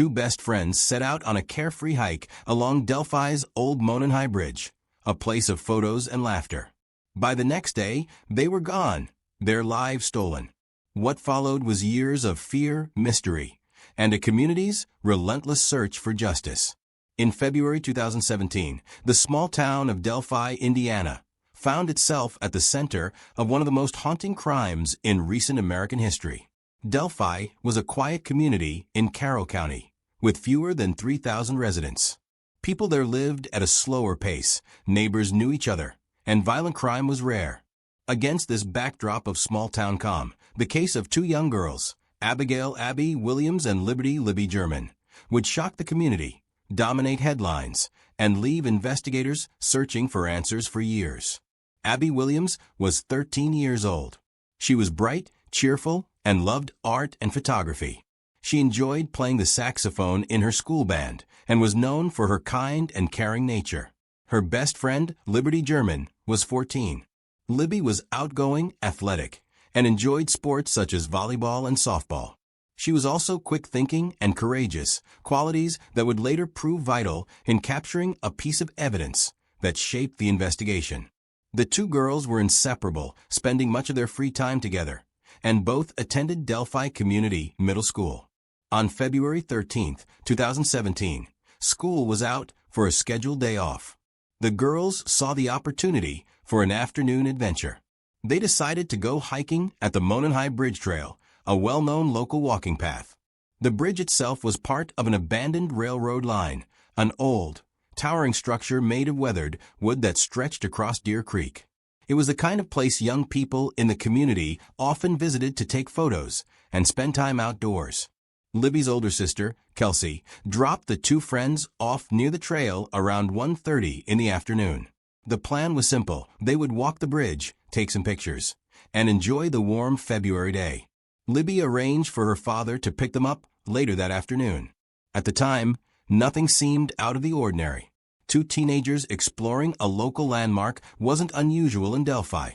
two best friends set out on a carefree hike along Delphi's old Mononhai Bridge, a place of photos and laughter. By the next day, they were gone, their lives stolen. What followed was years of fear, mystery, and a community's relentless search for justice. In February 2017, the small town of Delphi, Indiana, found itself at the center of one of the most haunting crimes in recent American history. Delphi was a quiet community in Carroll County, with fewer than 3,000 residents. People there lived at a slower pace, neighbors knew each other, and violent crime was rare. Against this backdrop of small-town calm, the case of two young girls, Abigail Abby Williams and Liberty Libby German, would shock the community, dominate headlines, and leave investigators searching for answers for years. Abby Williams was 13 years old. She was bright, cheerful, and loved art and photography. She enjoyed playing the saxophone in her school band and was known for her kind and caring nature. Her best friend, Liberty German, was 14. Libby was outgoing, athletic, and enjoyed sports such as volleyball and softball. She was also quick-thinking and courageous, qualities that would later prove vital in capturing a piece of evidence that shaped the investigation. The two girls were inseparable, spending much of their free time together, and both attended Delphi Community Middle School. On February 13, 2017, school was out for a scheduled day off. The girls saw the opportunity for an afternoon adventure. They decided to go hiking at the Mononhai Bridge Trail, a well-known local walking path. The bridge itself was part of an abandoned railroad line, an old, towering structure made of weathered wood that stretched across Deer Creek. It was the kind of place young people in the community often visited to take photos and spend time outdoors. Libby's older sister, Kelsey, dropped the two friends off near the trail around 1:30 in the afternoon. The plan was simple. They would walk the bridge, take some pictures, and enjoy the warm February day. Libby arranged for her father to pick them up later that afternoon. At the time, nothing seemed out of the ordinary. Two teenagers exploring a local landmark wasn't unusual in Delphi,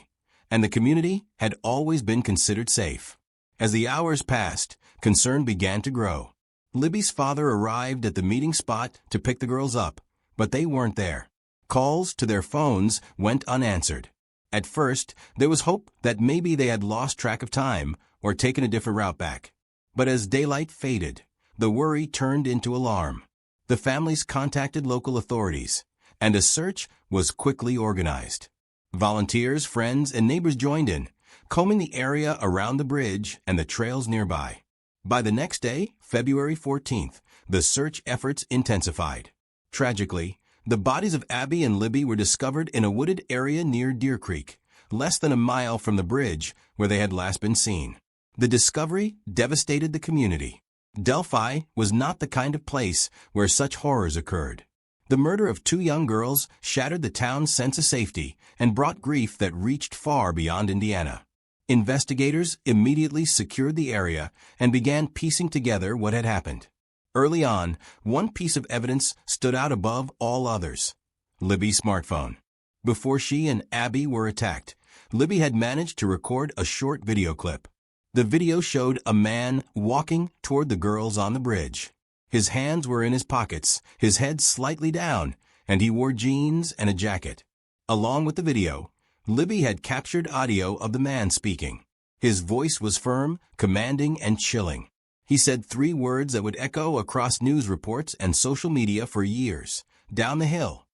and the community had always been considered safe. As the hours passed, concern began to grow. Libby's father arrived at the meeting spot to pick the girls up, but they weren't there. Calls to their phones went unanswered. At first, there was hope that maybe they had lost track of time or taken a different route back. But as daylight faded, the worry turned into alarm. The families contacted local authorities, and a search was quickly organized. Volunteers, friends, and neighbors joined in, combing the area around the bridge and the trails nearby. By the next day, February 14th, the search efforts intensified. Tragically, the bodies of Abby and Libby were discovered in a wooded area near Deer Creek, less than a mile from the bridge where they had last been seen. The discovery devastated the community. Delphi was not the kind of place where such horrors occurred. The murder of two young girls shattered the town's sense of safety and brought grief that reached far beyond Indiana. Investigators immediately secured the area and began piecing together what had happened. Early on, one piece of evidence stood out above all others: Libby's smartphone. Before she and Abby were attacked, Libby had managed to record a short video clip. The video showed a man walking toward the girls on the bridge. His hands were in his pockets, his head slightly down, and he wore jeans and a jacket. Along with the video, Libby had captured audio of the man speaking. His voice was firm, commanding, and chilling. He said three words that would echo across news reports and social media for years: down the hill.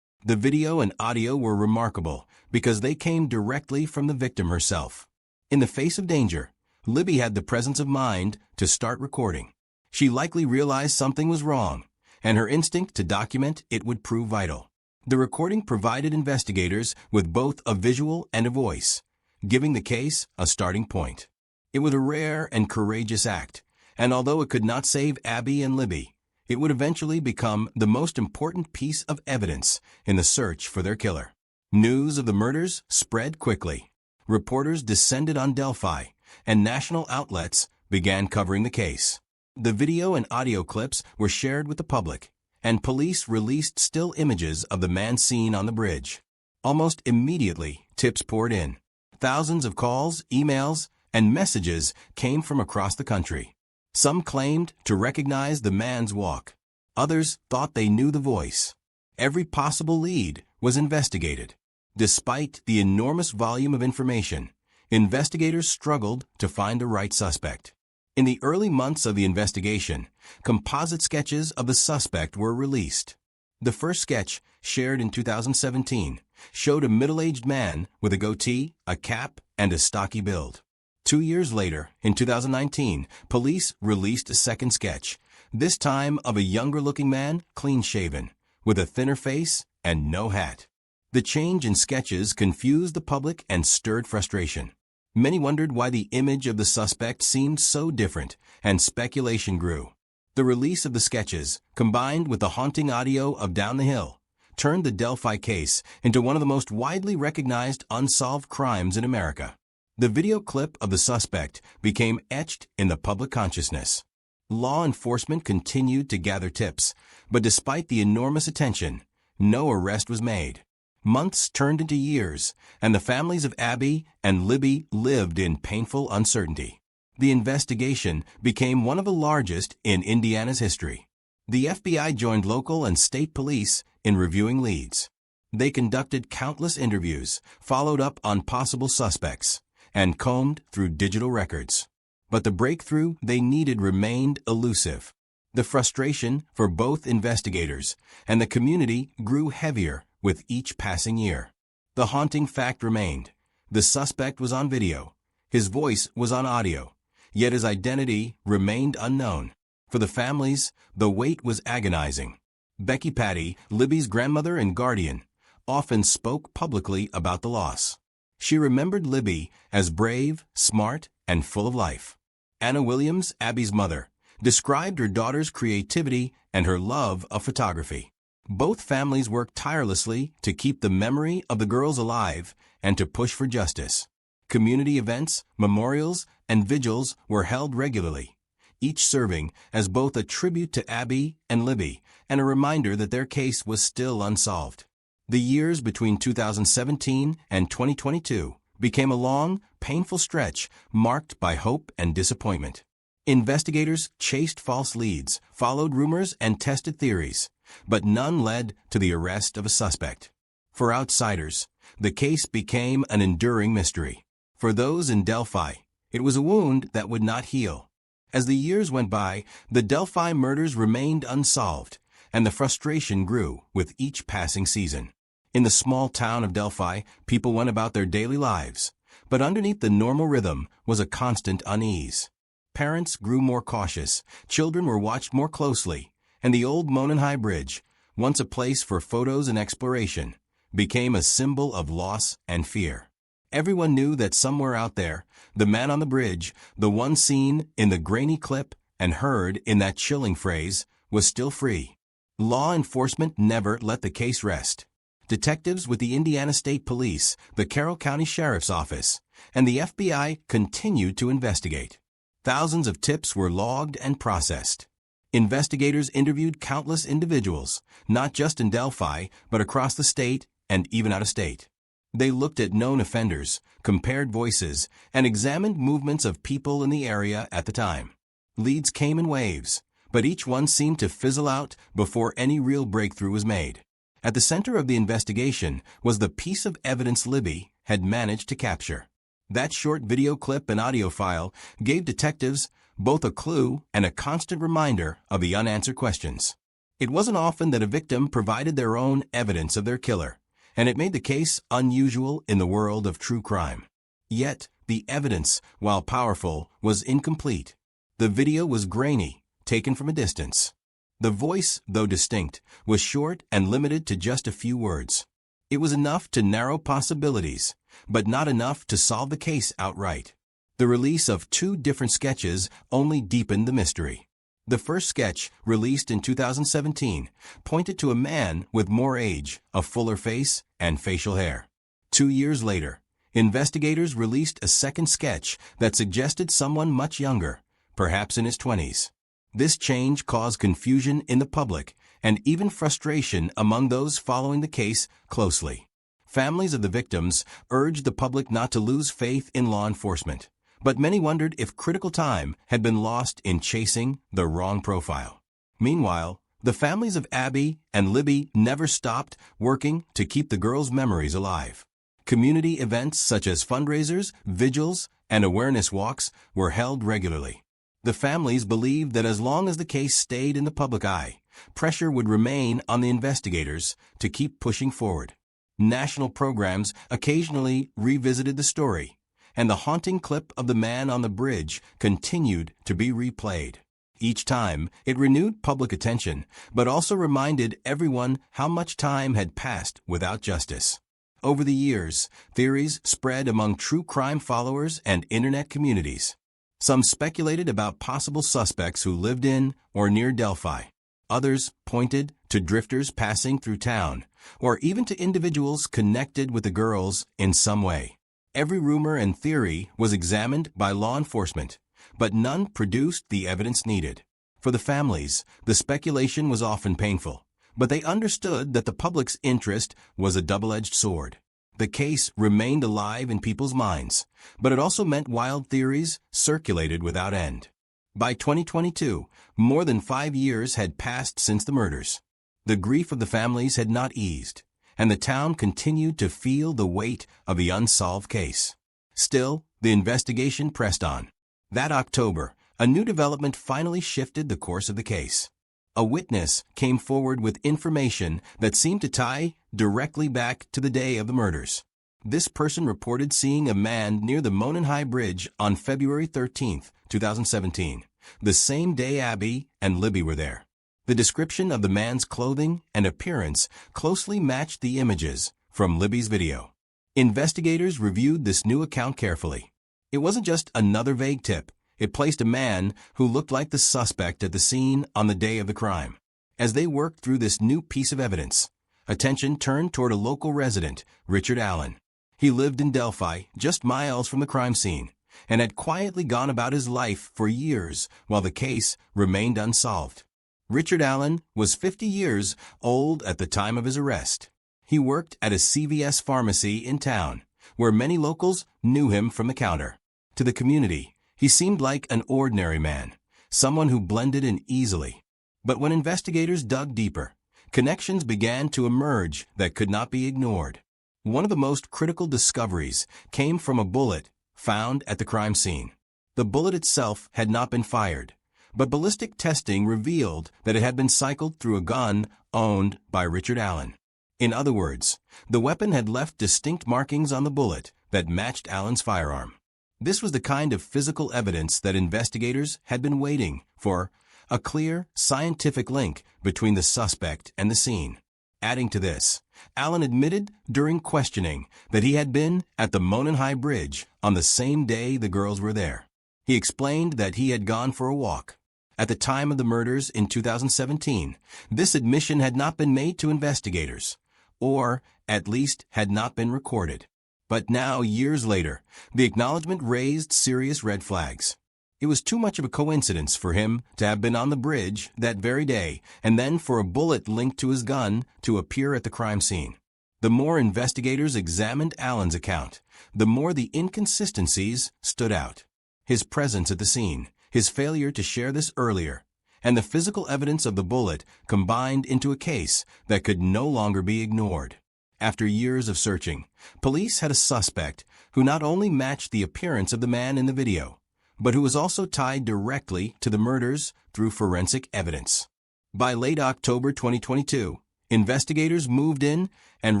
The video and audio were remarkable because they came directly from the victim herself. In the face of danger, Libby had the presence of mind to start recording. She likely realized something was wrong, and her instinct to document it would prove vital. The recording provided investigators with both a visual and a voice, giving the case a starting point. It was a rare and courageous act, and although it could not save Abby and Libby, it would eventually become the most important piece of evidence in the search for their killer. News of the murders spread quickly. Reporters descended on Delphi, and national outlets began covering the case. The video and audio clips were shared with the public, and police released still images of the man seen on the bridge. Almost immediately, tips poured in. Thousands of calls, emails, and messages came from across the country. Some claimed to recognize the man's walk. Others thought they knew the voice. Every possible lead was investigated. Despite the enormous volume of information, investigators struggled to find the right suspect. In the early months of the investigation, composite sketches of the suspect were released. The first sketch, shared in 2017, showed a middle-aged man with a goatee, a cap, and a stocky build. 2 years later, in 2019, police released a second sketch, this time of a younger-looking man, clean-shaven, with a thinner face and no hat. The change in sketches confused the public and stirred frustration. Many wondered why the image of the suspect seemed so different, and speculation grew. The release of the sketches, combined with the haunting audio of Down the Hill, turned the Delphi case into one of the most widely recognized unsolved crimes in America. The video clip of the suspect became etched in the public consciousness. Law enforcement continued to gather tips, but despite the enormous attention, no arrest was made. Months turned into years, and the families of Abby and Libby lived in painful uncertainty. The investigation became one of the largest in Indiana's history. The FBI joined local and state police in reviewing leads. They conducted countless interviews, followed up on possible suspects, and combed through digital records. But the breakthrough they needed remained elusive. The frustration for both investigators and the community grew heavier with each passing year. The haunting fact remained. The suspect was on video. His voice was on audio. Yet his identity remained unknown. For the families, the wait was agonizing. Becky Patty, Libby's grandmother and guardian, often spoke publicly about the loss. She remembered Libby as brave, smart, and full of life. Anna Williams, Abby's mother, described her daughter's creativity and her love of photography. Both families worked tirelessly to keep the memory of the girls alive and to push for justice. Community events, memorials, and vigils were held regularly, each serving as both a tribute to Abby and Libby and a reminder that their case was still unsolved. The years between 2017 and 2022 became a long, painful stretch marked by hope and disappointment. Investigators chased false leads, followed rumors, and tested theories, but none led to the arrest of a suspect. For outsiders, the case became an enduring mystery. For those in Delphi, it was a wound that would not heal. As the years went by, the Delphi murders remained unsolved, and the frustration grew with each passing season. In the small town of Delphi, people went about their daily lives, but underneath the normal rhythm was a constant unease. Parents grew more cautious, children were watched more closely, and the old Mononhigh Bridge, once a place for photos and exploration, became a symbol of loss and fear. Everyone knew that somewhere out there, the man on the bridge, the one seen in the grainy clip and heard in that chilling phrase, was still free. Law enforcement never let the case rest. Detectives with the Indiana State Police, the Carroll County Sheriff's Office, and the FBI continued to investigate. Thousands of tips were logged and processed. Investigators interviewed countless individuals, not just in Delphi, but across the state and even out of state. They looked at known offenders, compared voices, and examined movements of people in the area at the time. Leads came in waves, but each one seemed to fizzle out before any real breakthrough was made. At the center of the investigation was the piece of evidence Libby had managed to capture. That short video clip and audio file gave detectives both a clue and a constant reminder of the unanswered questions. It wasn't often that a victim provided their own evidence of their killer, and it made the case unusual in the world of true crime. Yet, the evidence, while powerful, was incomplete. The video was grainy, taken from a distance. The voice, though distinct, was short and limited to just a few words. It was enough to narrow possibilities, but not enough to solve the case outright. The release of 2 different sketches only deepened the mystery. The first sketch, released in 2017, pointed to a man with more age, a fuller face, and facial hair. 2 years later, investigators released a second sketch that suggested someone much younger, perhaps in his 20s. This change caused confusion in the public and even frustration among those following the case closely. Families of the victims urged the public not to lose faith in law enforcement, But many wondered if critical time had been lost in chasing the wrong profile. Meanwhile, the families of Abby and Libby never stopped working to keep the girls' memories alive. Community events such as fundraisers, vigils, and awareness walks were held regularly. The families believed that as long as the case stayed in the public eye, pressure would remain on the investigators to keep pushing forward. National programs occasionally revisited the story, and the haunting clip of the man on the bridge continued to be replayed. Each time, it renewed public attention, but also reminded everyone how much time had passed without justice. Over the years, theories spread among true crime followers and internet communities. Some speculated about possible suspects who lived in or near Delphi. Others pointed to drifters passing through town, or even to individuals connected with the girls in some way. Every rumor and theory was examined by law enforcement, but none produced the evidence needed. For the families, the speculation was often painful, but they understood that the public's interest was a double-edged sword. The case remained alive in people's minds, but it also meant wild theories circulated without end. By 2022, more than 5 years had passed since the murders. The grief of the families had not eased, and the town continued to feel the weight of the unsolved case. Still, the investigation pressed on. That October, a new development finally shifted the course of the case. A witness came forward with information that seemed to tie directly back to the day of the murders. This person reported seeing a man near the Mononhai Bridge on February 13, 2017, the same day Abby and Libby were there. The description of the man's clothing and appearance closely matched the images from Libby's video. Investigators reviewed this new account carefully. It wasn't just another vague tip. It placed a man who looked like the suspect at the scene on the day of the crime. As they worked through this new piece of evidence, attention turned toward a local resident, Richard Allen. He lived in Delphi, just miles from the crime scene, and had quietly gone about his life for years while the case remained unsolved. Richard Allen was 50 years old at the time of his arrest. He worked at a CVS pharmacy in town, where many locals knew him from the counter. To the community, he seemed like an ordinary man, someone who blended in easily. But when investigators dug deeper, connections began to emerge that could not be ignored. One of the most critical discoveries came from a bullet found at the crime scene. The bullet itself had not been fired, but ballistic testing revealed that it had been cycled through a gun owned by Richard Allen. In other words, the weapon had left distinct markings on the bullet that matched Allen's firearm. This was the kind of physical evidence that investigators had been waiting for, a clear, scientific link between the suspect and the scene. Adding to this, Allen admitted during questioning that he had been at the Mononhai Bridge on the same day the girls were there. He explained that he had gone for a walk. At the time of the murders in 2017, this admission had not been made to investigators, or at least had not been recorded. But now, years later, the acknowledgement raised serious red flags. It was too much of a coincidence for him to have been on the bridge that very day and then for a bullet linked to his gun to appear at the crime scene. The more investigators examined Allen's account, the more the inconsistencies stood out. His presence at the scene, his failure to share this earlier, and the physical evidence of the bullet combined into a case that could no longer be ignored. After years of searching, police had a suspect who not only matched the appearance of the man in the video, but who was also tied directly to the murders through forensic evidence. By late October 2022, investigators moved in and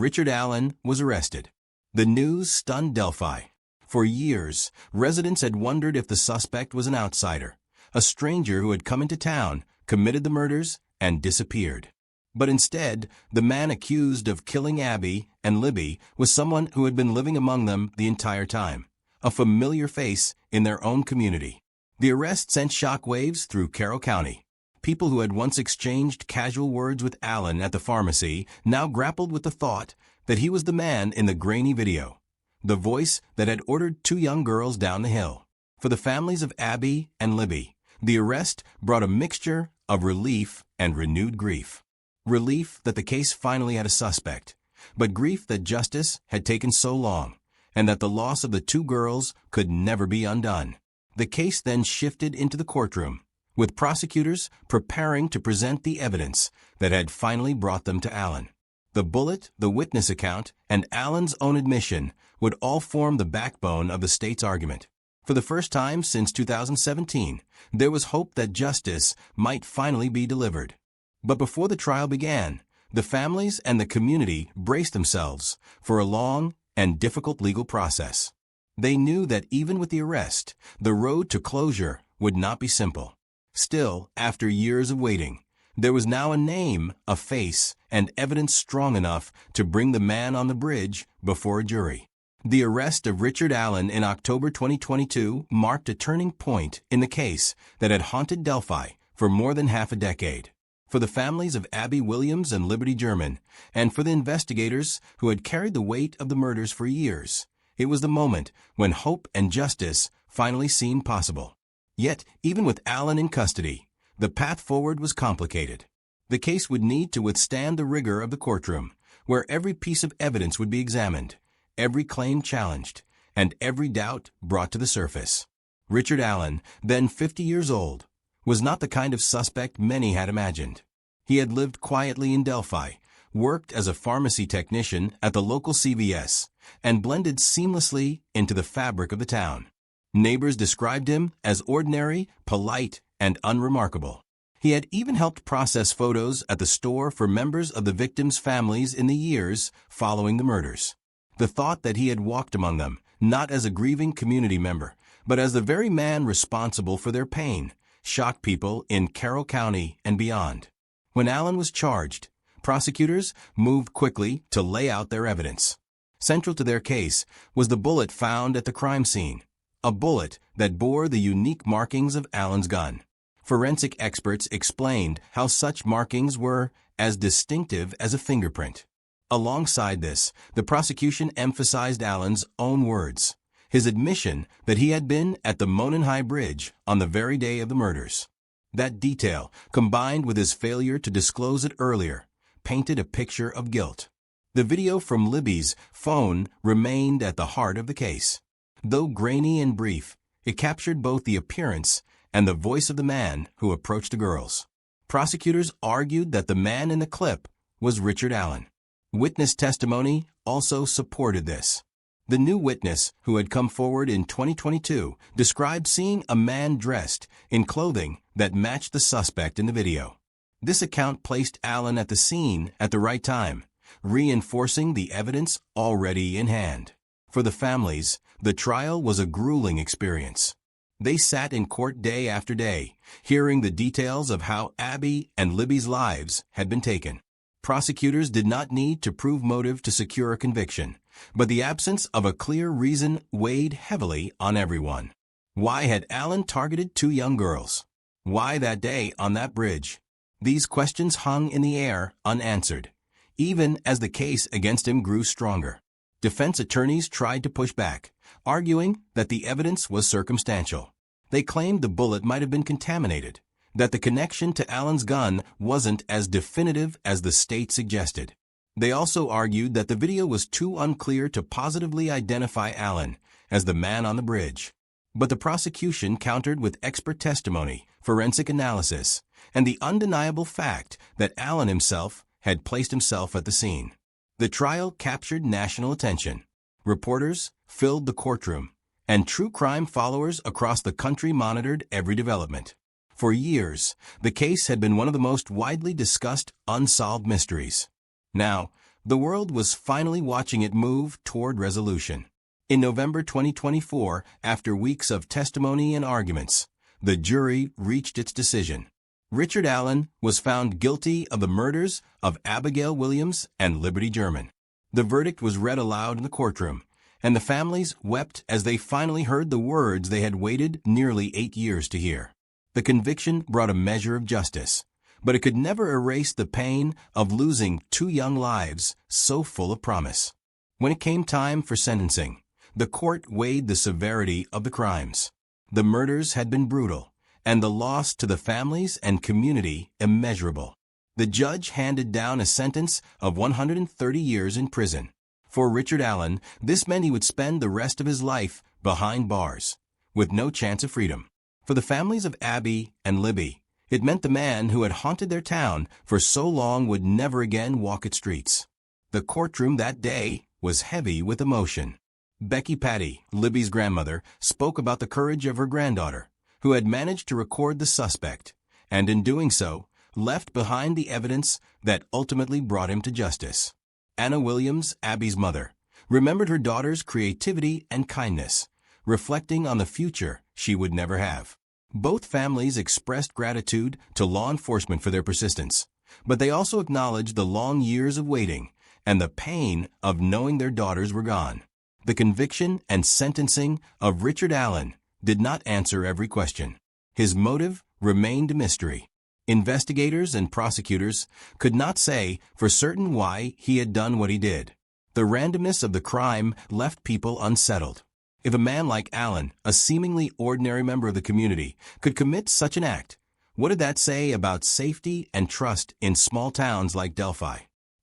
Richard Allen was arrested. The news stunned Delphi. For years, residents had wondered if the suspect was an outsider, a stranger who had come into town, committed the murders, and disappeared. But instead, the man accused of killing Abby and Libby was someone who had been living among them the entire time, a familiar face in their own community. The arrest sent shockwaves through Carroll County. People who had once exchanged casual words with Allen at the pharmacy now grappled with the thought that he was the man in the grainy video, the voice that had ordered 2 young girls down the hill. For the families of Abby and Libby, the arrest brought a mixture of relief and renewed grief. Relief that the case finally had a suspect, but grief that justice had taken so long, and that the loss of the two girls could never be undone. The case then shifted into the courtroom, with prosecutors preparing to present the evidence that had finally brought them to Allen. The bullet, the witness account, and Allen's own admission would all form the backbone of the state's argument. For the first time since 2017, there was hope that justice might finally be delivered. But before the trial began, the families and the community braced themselves for a long and difficult legal process. They knew that even with the arrest, the road to closure would not be simple. Still, after years of waiting, there was now a name, a face, and evidence strong enough to bring the man on the bridge before a jury. The arrest of Richard Allen in October 2022 marked a turning point in the case that had haunted Delphi for more than half a decade. For the families of Abby Williams and Liberty German, and for the investigators who had carried the weight of the murders for years, it was the moment when hope and justice finally seemed possible. Yet, even with Allen in custody, the path forward was complicated. The case would need to withstand the rigor of the courtroom, where every piece of evidence would be examined, every claim challenged, and every doubt brought to the surface. Richard Allen, then 50 years old, was not the kind of suspect many had imagined. He had lived quietly in Delphi, worked as a pharmacy technician at the local CVS, and blended seamlessly into the fabric of the town. Neighbors described him as ordinary, polite, and unremarkable. He had even helped process photos at the store for members of the victims' families in the years following the murders. The thought that he had walked among them, not as a grieving community member, but as the very man responsible for their pain, shocked people in Carroll County and beyond. When Allen was charged, prosecutors moved quickly to lay out their evidence. Central to their case was the bullet found at the crime scene, a bullet that bore the unique markings of Allen's gun. Forensic experts explained how such markings were as distinctive as a fingerprint. Alongside this, the prosecution emphasized Allen's own words, his admission that he had been at the Mononhigh Bridge on the very day of the murders. That detail, combined with his failure to disclose it earlier, painted a picture of guilt. The video from Libby's phone remained at the heart of the case. Though grainy and brief, it captured both the appearance and the voice of the man who approached the girls. Prosecutors argued that the man in the clip was Richard Allen. Witness testimony also supported this. The new witness, who had come forward in 2022, described seeing a man dressed in clothing that matched the suspect in the video. This account placed Allen at the scene at the right time, reinforcing the evidence already in hand. For the families, the trial was a grueling experience. They sat in court day after day, hearing the details of how Abby and Libby's lives had been taken. Prosecutors did not need to prove motive to secure a conviction, but the absence of a clear reason weighed heavily on everyone. Why had Allen targeted two young girls? Why that day on that bridge? These questions hung in the air unanswered, even as the case against him grew stronger. Defense attorneys tried to push back, arguing that the evidence was circumstantial. They claimed the bullet might have been contaminated, that the connection to Allen's gun wasn't as definitive as the state suggested. They also argued that the video was too unclear to positively identify Allen as the man on the bridge. But the prosecution countered with expert testimony, forensic analysis, and the undeniable fact that Allen himself had placed himself at the scene. The trial captured national attention. Reporters filled the courtroom, and true crime followers across the country monitored every development. For years, the case had been one of the most widely discussed unsolved mysteries. Now, the world was finally watching it move toward resolution. In November 2024, after weeks of testimony and arguments, the jury reached its decision. Richard Allen was found guilty of the murders of Abigail Williams and Liberty German. The verdict was read aloud in the courtroom, and the families wept as they finally heard the words they had waited nearly 8 years to hear. The conviction brought a measure of justice, but it could never erase the pain of losing two young lives so full of promise. When it came time for sentencing, the court weighed the severity of the crimes. The murders had been brutal, and the loss to the families and community immeasurable. The judge handed down a sentence of 130 years in prison. For Richard Allen, this meant he would spend the rest of his life behind bars, with no chance of freedom. For the families of Abby and Libby, it meant the man who had haunted their town for so long would never again walk its streets. The courtroom that day was heavy with emotion. Becky Patty, Libby's grandmother, spoke about the courage of her granddaughter, who had managed to record the suspect, and in doing so, left behind the evidence that ultimately brought him to justice. Anna Williams, Abby's mother, remembered her daughter's creativity and kindness, reflecting on the future she would never have. Both families expressed gratitude to law enforcement for their persistence, but they also acknowledged the long years of waiting and the pain of knowing their daughters were gone. The conviction and sentencing of Richard Allen did not answer every question. His motive remained a mystery. Investigators and prosecutors could not say for certain why he had done what he did. The randomness of the crime left people unsettled. If a man like Allen, a seemingly ordinary member of the community, could commit such an act, what did that say about safety and trust in small towns like Delphi?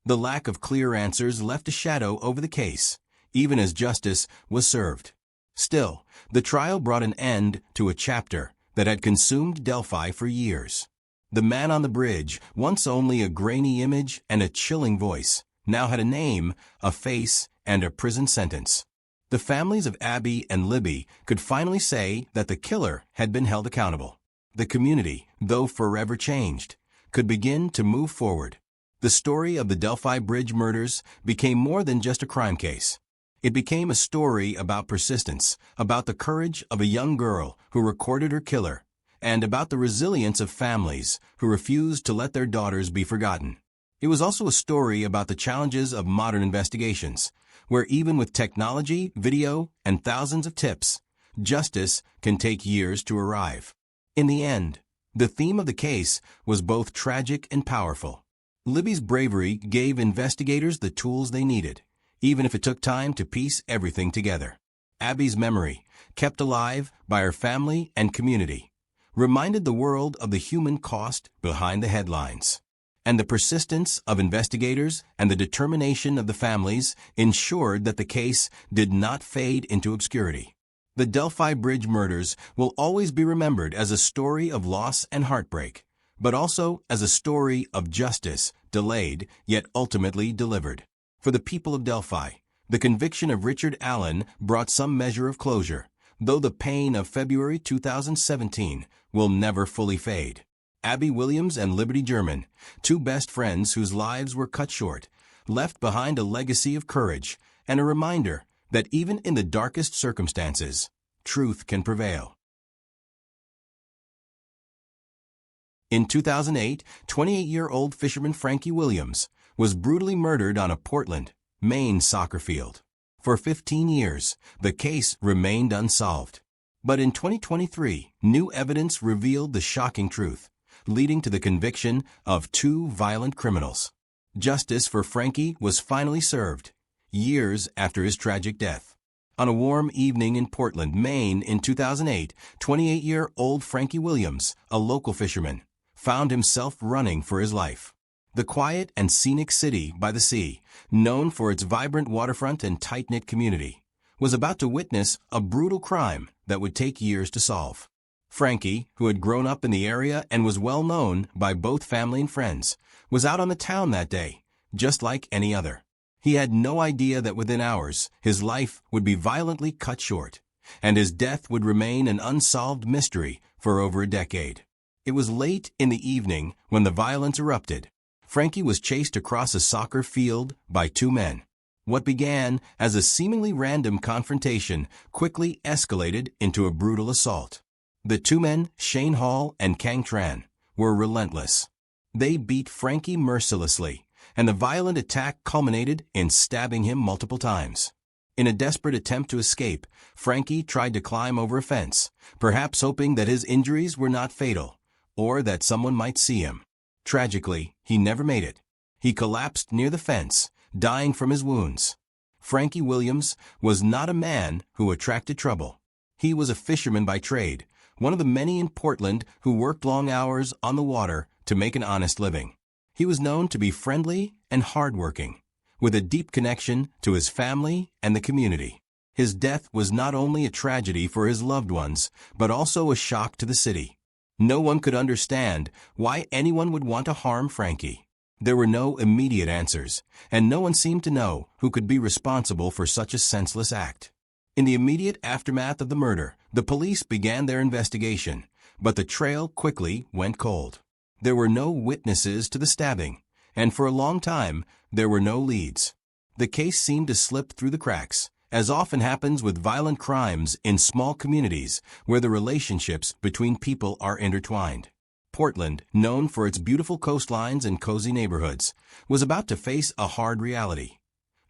The lack of clear answers left a shadow over the case, even as justice was served. Still, the trial brought an end to a chapter that had consumed Delphi for years. The man on the bridge, once only a grainy image and a chilling voice, now had a name, a face, and a prison sentence. The families of Abby and Libby could finally say that the killer had been held accountable. The community, though forever changed, could begin to move forward. The story of the Delphi Bridge murders became more than just a crime case. It became a story about persistence, about the courage of a young girl who recorded her killer, and about the resilience of families who refused to let their daughters be forgotten. It was also a story about the challenges of modern investigations, where even with technology, video, and thousands of tips, justice can take years to arrive. In the end, the theme of the case was both tragic and powerful. Libby's bravery gave investigators the tools they needed, even if it took time to piece everything together. Abby's memory, kept alive by her family and community, reminded the world of the human cost behind the headlines. And the persistence of investigators and the determination of the families ensured that the case did not fade into obscurity. The Delphi Bridge murders will always be remembered as a story of loss and heartbreak, but also as a story of justice delayed yet ultimately delivered. For the people of Delphi, the conviction of Richard Allen brought some measure of closure, though the pain of February 2017 will never fully fade. Abby Williams and Liberty German, two best friends whose lives were cut short, left behind a legacy of courage and a reminder that even in the darkest circumstances, truth can prevail. In 2008, 28-year-old fisherman Frankie Williams was brutally murdered on a Portland, Maine soccer field. For 15 years, the case remained unsolved. But in 2023, new evidence revealed the shocking truth, leading to the conviction of two violent criminals. Justice for Frankie was finally served, years after his tragic death. On a warm evening in Portland, Maine in 2008, 28-year-old Frankie Williams, a local fisherman, found himself running for his life. The quiet and scenic city by the sea, known for its vibrant waterfront and tight-knit community, was about to witness a brutal crime that would take years to solve. Frankie, who had grown up in the area and was well known by both family and friends, was out on the town that day, just like any other. He had no idea that within hours, his life would be violently cut short, and his death would remain an unsolved mystery for over a decade. It was late in the evening when the violence erupted. Frankie was chased across a soccer field by two men. What began as a seemingly random confrontation quickly escalated into a brutal assault. The two men, Shane Hall and Kang Tran, were relentless. They beat Frankie mercilessly, and the violent attack culminated in stabbing him multiple times. In a desperate attempt to escape, Frankie tried to climb over a fence, perhaps hoping that his injuries were not fatal, or that someone might see him. Tragically, he never made it. He collapsed near the fence, dying from his wounds. Frankie Williams was not a man who attracted trouble. He was a fisherman by trade, one of the many in Portland who worked long hours on the water to make an honest living. He was known to be friendly and hardworking, with a deep connection to his family and the community. His death was not only a tragedy for his loved ones, but also a shock to the city. No one could understand why anyone would want to harm Frankie. There were no immediate answers, and no one seemed to know who could be responsible for such a senseless act. In the immediate aftermath of the murder, the police began their investigation, but the trail quickly went cold. There were no witnesses to the stabbing, and for a long time, there were no leads. The case seemed to slip through the cracks, as often happens with violent crimes in small communities where the relationships between people are intertwined. Portland, known for its beautiful coastlines and cozy neighborhoods, was about to face a hard reality.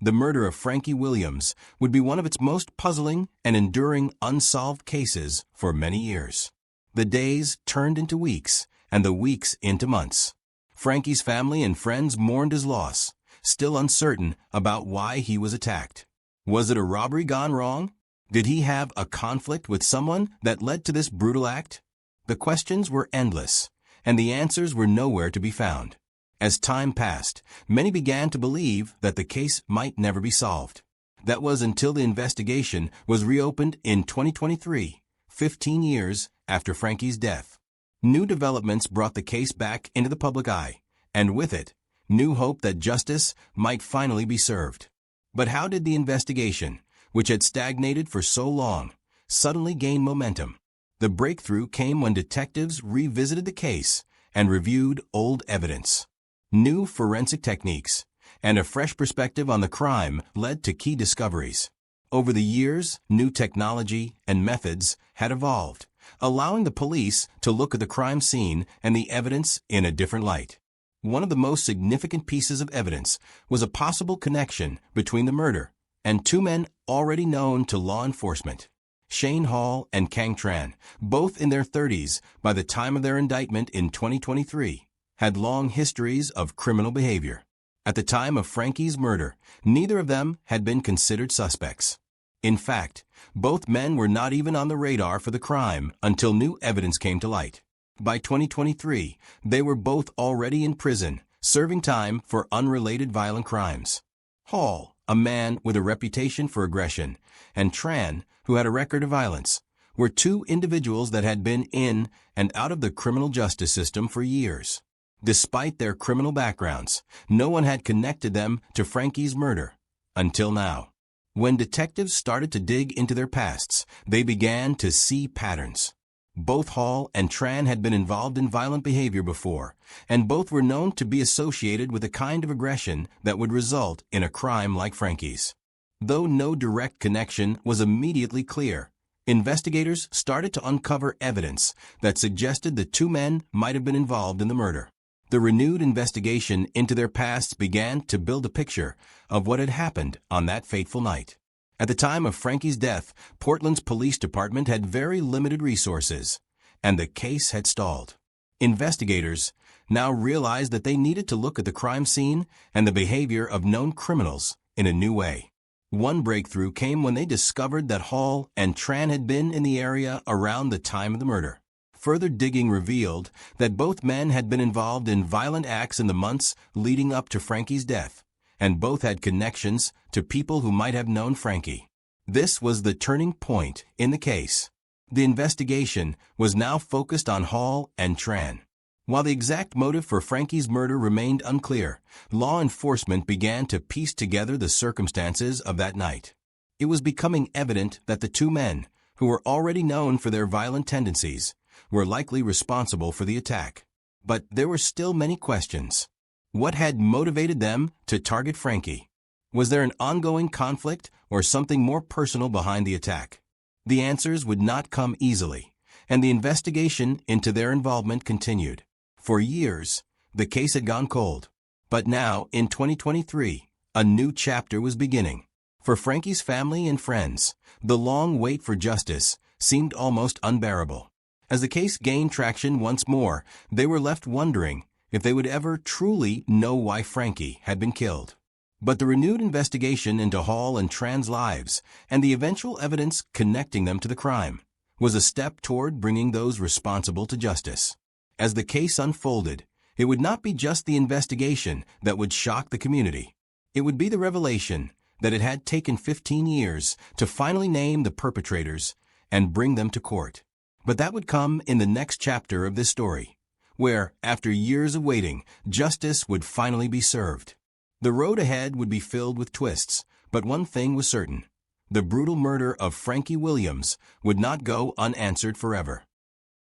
The murder of Frankie Williams would be one of its most puzzling and enduring unsolved cases for many years. The days turned into weeks, and the weeks into months. Frankie's family and friends mourned his loss, still uncertain about why he was attacked. Was it a robbery gone wrong? Did he have a conflict with someone that led to this brutal act? The questions were endless, and the answers were nowhere to be found. As time passed, many began to believe that the case might never be solved. That was until the investigation was reopened in 2023, 15 years after Frankie's death. New developments brought the case back into the public eye, and with it, new hope that justice might finally be served. But how did the investigation, which had stagnated for so long, suddenly gain momentum? The breakthrough came when detectives revisited the case and reviewed old evidence. New forensic techniques and a fresh perspective on the crime led to key discoveries. Over the years, new technology and methods had evolved, allowing the police to look at the crime scene and the evidence in a different light. One of the most significant pieces of evidence was a possible connection between the murder and two men already known to law enforcement. Shane Hall and Kang Tran, both in their 30s by the time of their indictment in 2023, had long histories of criminal behavior. At the time of Frankie's murder, neither of them had been considered suspects. In fact, both men were not even on the radar for the crime until new evidence came to light. By 2023, they were both already in prison, serving time for unrelated violent crimes. Hall, a man with a reputation for aggression, and Tran, who had a record of violence, were two individuals that had been in and out of the criminal justice system for years. Despite their criminal backgrounds, no one had connected them to Frankie's murder, until now. When detectives started to dig into their pasts, they began to see patterns. Both Hall and Tran had been involved in violent behavior before, and both were known to be associated with a kind of aggression that would result in a crime like Frankie's. Though no direct connection was immediately clear, investigators started to uncover evidence that suggested the two men might have been involved in the murder. The renewed investigation into their pasts began to build a picture of what had happened on that fateful night. At the time of Frankie's death, Portland's police department had very limited resources, and the case had stalled. Investigators now realized that they needed to look at the crime scene and the behavior of known criminals in a new way. One breakthrough came when they discovered that Hall and Tran had been in the area around the time of the murder. Further digging revealed that both men had been involved in violent acts in the months leading up to Frankie's death, and both had connections to people who might have known Frankie. This was the turning point in the case. The investigation was now focused on Hall and Tran. While the exact motive for Frankie's murder remained unclear, law enforcement began to piece together the circumstances of that night. It was becoming evident that the two men, who were already known for their violent tendencies, were likely responsible for the attack. But there were still many questions. What had motivated them to target Frankie? Was there an ongoing conflict or something more personal behind the attack? The answers would not come easily, and the investigation into their involvement continued. For years, the case had gone cold. But now, in 2023, a new chapter was beginning. For Frankie's family and friends, the long wait for justice seemed almost unbearable. As the case gained traction once more, they were left wondering if they would ever truly know why Frankie had been killed. But the renewed investigation into Hall and Tran's lives and the eventual evidence connecting them to the crime was a step toward bringing those responsible to justice. As the case unfolded, it would not be just the investigation that would shock the community. It would be the revelation that it had taken 15 years to finally name the perpetrators and bring them to court. But that would come in the next chapter of this story, where, after years of waiting, justice would finally be served. The road ahead would be filled with twists, but one thing was certain. The brutal murder of Frankie Williams would not go unanswered forever.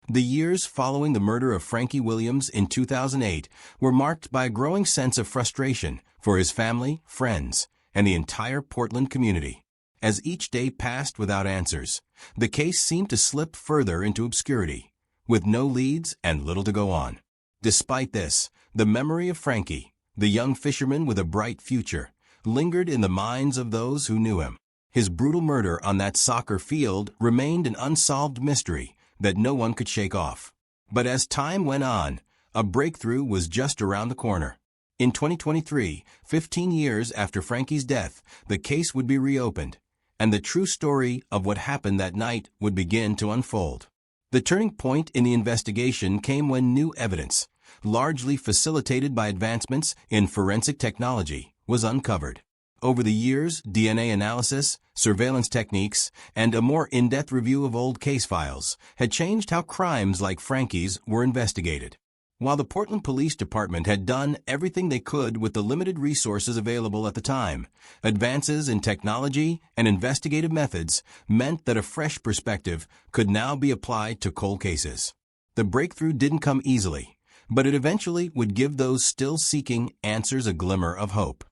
The years following the murder of Frankie Williams in 2008 were marked by a growing sense of frustration for his family, friends, and the entire Portland community. As each day passed without answers, the case seemed to slip further into obscurity, with no leads and little to go on. Despite this, the memory of Frankie, the young fisherman with a bright future, lingered in the minds of those who knew him. His brutal murder on that soccer field remained an unsolved mystery that no one could shake off. But as time went on, a breakthrough was just around the corner. In 2023, 15 years after Frankie's death, the case would be reopened, and the true story of what happened that night would begin to unfold. The turning point in the investigation came when new evidence, largely facilitated by advancements in forensic technology, was uncovered. Over the years, DNA analysis, surveillance techniques, and a more in-depth review of old case files had changed how crimes like Frankie's were investigated. While the Portland Police Department had done everything they could with the limited resources available at the time, advances in technology and investigative methods meant that a fresh perspective could now be applied to cold cases. The breakthrough didn't come easily, but it eventually would give those still seeking answers a glimmer of hope.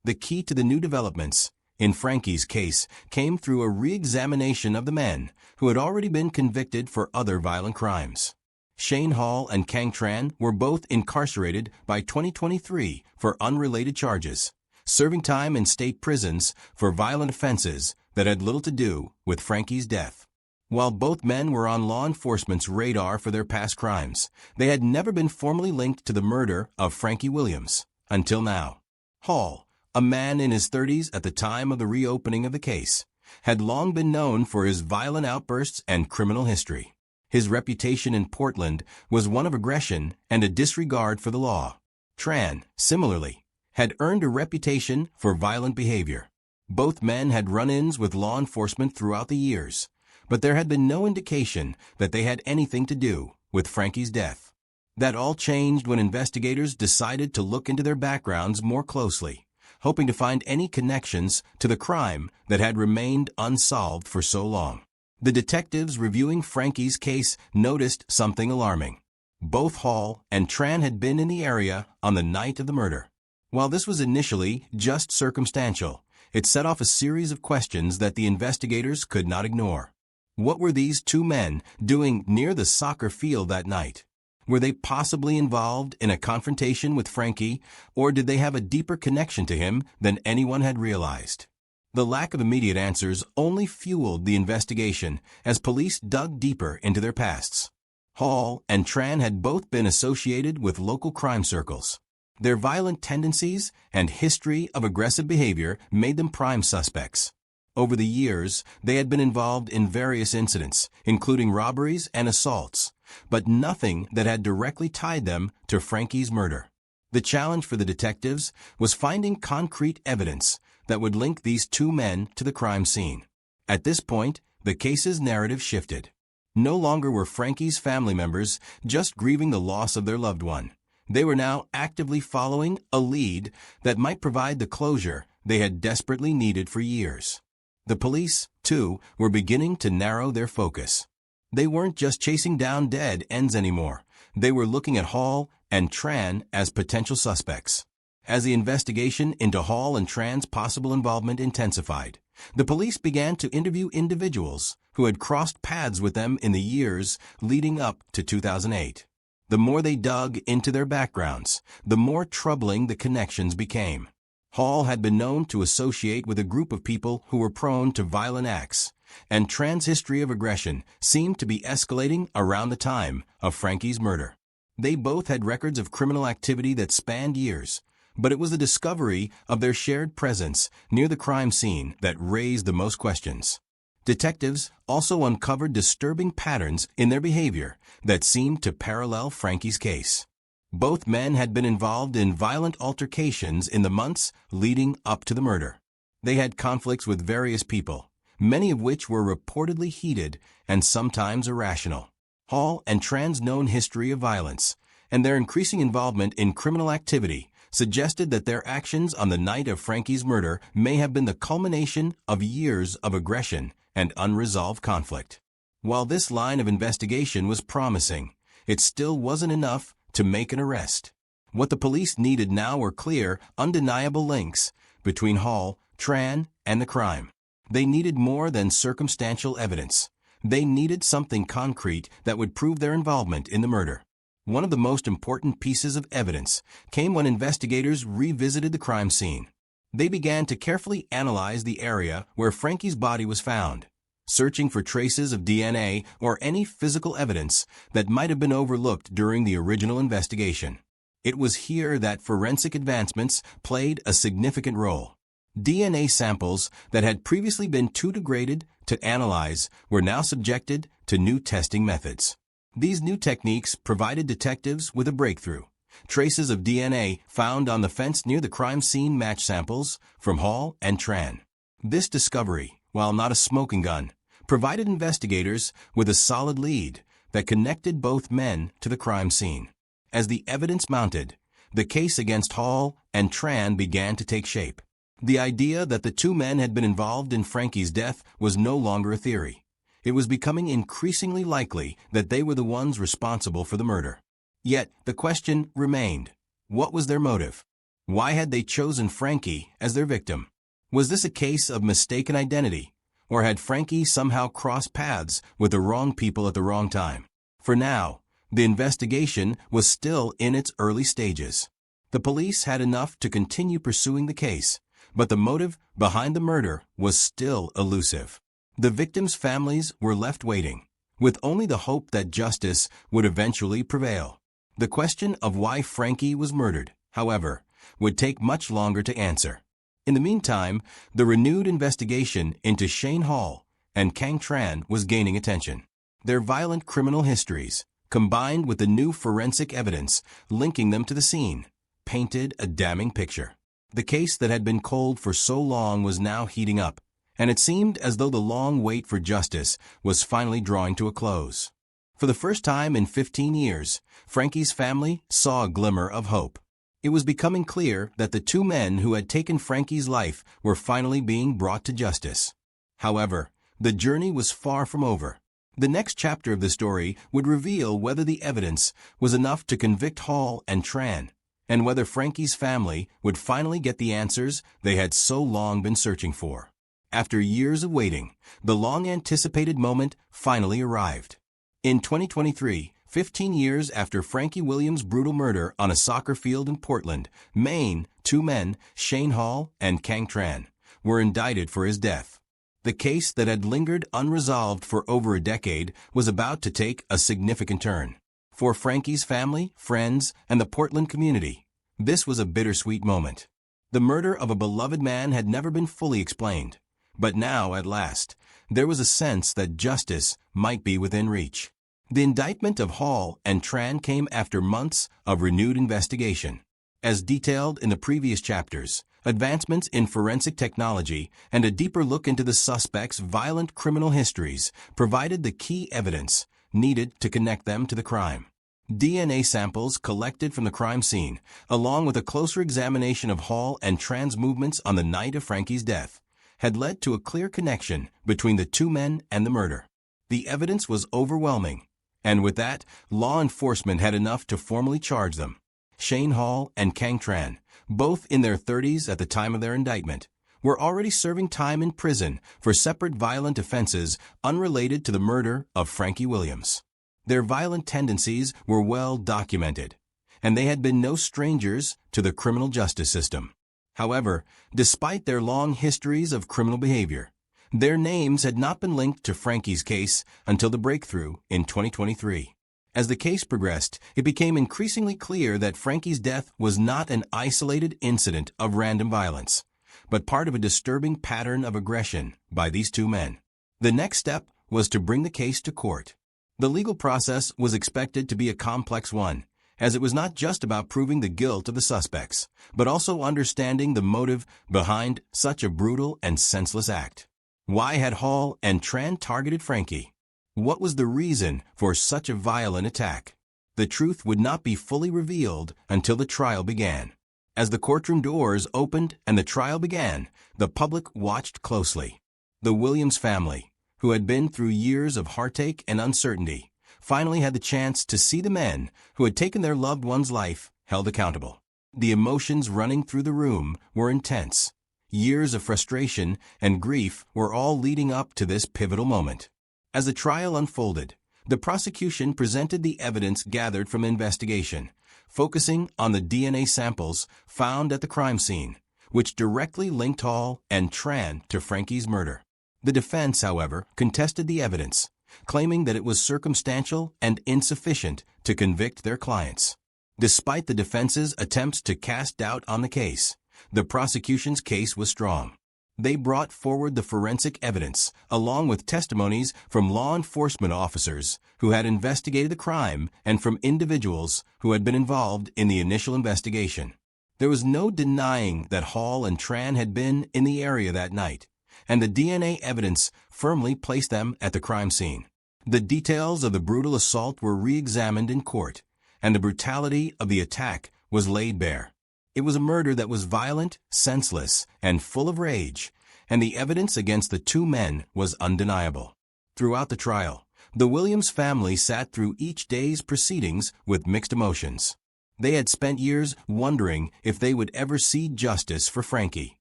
The key to the new developments in Frankie's case came through a re-examination of the men who had already been convicted for other violent crimes. Shane Hall and Kang Tran were both incarcerated by 2023 for unrelated charges, serving time in state prisons for violent offenses that had little to do with Frankie's death. While both men were on law enforcement's radar for their past crimes, they had never been formally linked to the murder of Frankie Williams until now. Hall, a man in his 30s at the time of the reopening of the case, had long been known for his violent outbursts and criminal history. His reputation in Portland was one of aggression and a disregard for the law. Tran, similarly, had earned a reputation for violent behavior. Both men had run-ins with law enforcement throughout the years, but there had been no indication that they had anything to do with Frankie's death. That all changed when investigators decided to look into their backgrounds more closely, hoping to find any connections to the crime that had remained unsolved for so long. The detectives reviewing Frankie's case noticed something alarming. Both Hall and Tran had been in the area on the night of the murder. While this was initially just circumstantial, it set off a series of questions that the investigators could not ignore. What were these two men doing near the soccer field that night? Were they possibly involved in a confrontation with Frankie, or did they have a deeper connection to him than anyone had realized? The lack of immediate answers only fueled the investigation as police dug deeper into their pasts. Hall and Tran had both been associated with local crime circles. Their violent tendencies and history of aggressive behavior made them prime suspects. Over the years, they had been involved in various incidents, including robberies and assaults, but nothing that had directly tied them to Frankie's murder. The challenge for the detectives was finding concrete evidence that would link these two men to the crime scene. At this point, the case's narrative shifted. No longer were Frankie's family members just grieving the loss of their loved one. They were now actively following a lead that might provide the closure they had desperately needed for years. The police, too, were beginning to narrow their focus. They weren't just chasing down dead ends anymore. They were looking at Hall and Tran as potential suspects. As the investigation into Hall and Tran's possible involvement intensified, the police began to interview individuals who had crossed paths with them in the years leading up to 2008. The more they dug into their backgrounds, the more troubling the connections became. Hall had been known to associate with a group of people who were prone to violent acts, and Tran's history of aggression seemed to be escalating around the time of Frankie's murder. They both had records of criminal activity that spanned years, but it was the discovery of their shared presence near the crime scene that raised the most questions. Detectives also uncovered disturbing patterns in their behavior that seemed to parallel Frankie's case. Both men had been involved in violent altercations in the months leading up to the murder. They had conflicts with various people, many of which were reportedly heated and sometimes irrational. Hall and Tran's known history of violence and their increasing involvement in criminal activity suggested that their actions on the night of Frankie's murder may have been the culmination of years of aggression and unresolved conflict. While this line of investigation was promising, it still wasn't enough to make an arrest. What the police needed now were clear, undeniable links between Hall, Tran, and the crime. They needed more than circumstantial evidence. They needed something concrete that would prove their involvement in the murder. One of the most important pieces of evidence came when investigators revisited the crime scene. They began to carefully analyze the area where Frankie's body was found, searching for traces of DNA or any physical evidence that might have been overlooked during the original investigation. It was here that forensic advancements played a significant role. DNA samples that had previously been too degraded to analyze were now subjected to new testing methods. These new techniques provided detectives with a breakthrough. Traces of DNA found on the fence near the crime scene matched samples from Hall and Tran. This discovery, while not a smoking gun, provided investigators with a solid lead that connected both men to the crime scene. As the evidence mounted, the case against Hall and Tran began to take shape. The idea that the two men had been involved in Frankie's death was no longer a theory. It was becoming increasingly likely that they were the ones responsible for the murder. Yet, the question remained, what was their motive? Why had they chosen Frankie as their victim? Was this a case of mistaken identity, or had Frankie somehow crossed paths with the wrong people at the wrong time? For now, the investigation was still in its early stages. The police had enough to continue pursuing the case, but the motive behind the murder was still elusive. The victims' families were left waiting, with only the hope that justice would eventually prevail. The question of why Frankie was murdered, however, would take much longer to answer. In the meantime, the renewed investigation into Shane Hall and Kang Tran was gaining attention. Their violent criminal histories, combined with the new forensic evidence linking them to the scene, painted a damning picture. The case that had been cold for so long was now heating up, and it seemed as though the long wait for justice was finally drawing to a close. For the first time in 15 years, Frankie's family saw a glimmer of hope. It was becoming clear that the two men who had taken Frankie's life were finally being brought to justice. However, the journey was far from over. The next chapter of the story would reveal whether the evidence was enough to convict Hall and Tran, and whether Frankie's family would finally get the answers they had so long been searching for. After years of waiting, the long-anticipated moment finally arrived. In 2023, 15 years after Frankie Williams' brutal murder on a soccer field in Portland, Maine, two men, Shane Hall and Kang Tran, were indicted for his death. The case that had lingered unresolved for over a decade was about to take a significant turn. For Frankie's family, friends, and the Portland community, this was a bittersweet moment. The murder of a beloved man had never been fully explained. But now, at last, there was a sense that justice might be within reach. The indictment of Hall and Tran came after months of renewed investigation. As detailed in the previous chapters, advancements in forensic technology and a deeper look into the suspects' violent criminal histories provided the key evidence needed to connect them to the crime. DNA samples collected from the crime scene, along with a closer examination of Hall and Tran's movements on the night of Frankie's death, had led to a clear connection between the two men and the murder. The evidence was overwhelming, and with that, law enforcement had enough to formally charge them. Shane Hall and Kang Tran, both in their 30s at the time of their indictment, were already serving time in prison for separate violent offenses unrelated to the murder of Frankie Williams. Their violent tendencies were well documented, and they had been no strangers to the criminal justice system. However, despite their long histories of criminal behavior, their names had not been linked to Frankie's case until the breakthrough in 2023. As the case progressed, it became increasingly clear that Frankie's death was not an isolated incident of random violence, but part of a disturbing pattern of aggression by these two men. The next step was to bring the case to court. The legal process was expected to be a complex one, as it was not just about proving the guilt of the suspects, but also understanding the motive behind such a brutal and senseless act. Why had Hall and Tran targeted Frankie? What was the reason for such a violent attack? The truth would not be fully revealed until the trial began. As the courtroom doors opened and the trial began, the public watched closely. The Williams family, who had been through years of heartache and uncertainty, finally had the chance to see the men who had taken their loved one's life held accountable. The emotions running through the room were intense. Years of frustration and grief were all leading up to this pivotal moment. As the trial unfolded, the prosecution presented the evidence gathered from the investigation, focusing on the DNA samples found at the crime scene, which directly linked Hall and Tran to Frankie's murder. The defense, however, contested the evidence, claiming that it was circumstantial and insufficient to convict their clients. Despite the defense's attempts to cast doubt on the case, the prosecution's case was strong. They brought forward the forensic evidence, along with testimonies from law enforcement officers who had investigated the crime and from individuals who had been involved in the initial investigation. There was no denying that Hall and Tran had been in the area that night, and the DNA evidence firmly placed them at the crime scene. The details of the brutal assault were re-examined in court, and the brutality of the attack was laid bare. It was a murder that was violent, senseless, and full of rage, and the evidence against the two men was undeniable. Throughout the trial, the Williams family sat through each day's proceedings with mixed emotions. They had spent years wondering if they would ever see justice for Frankie,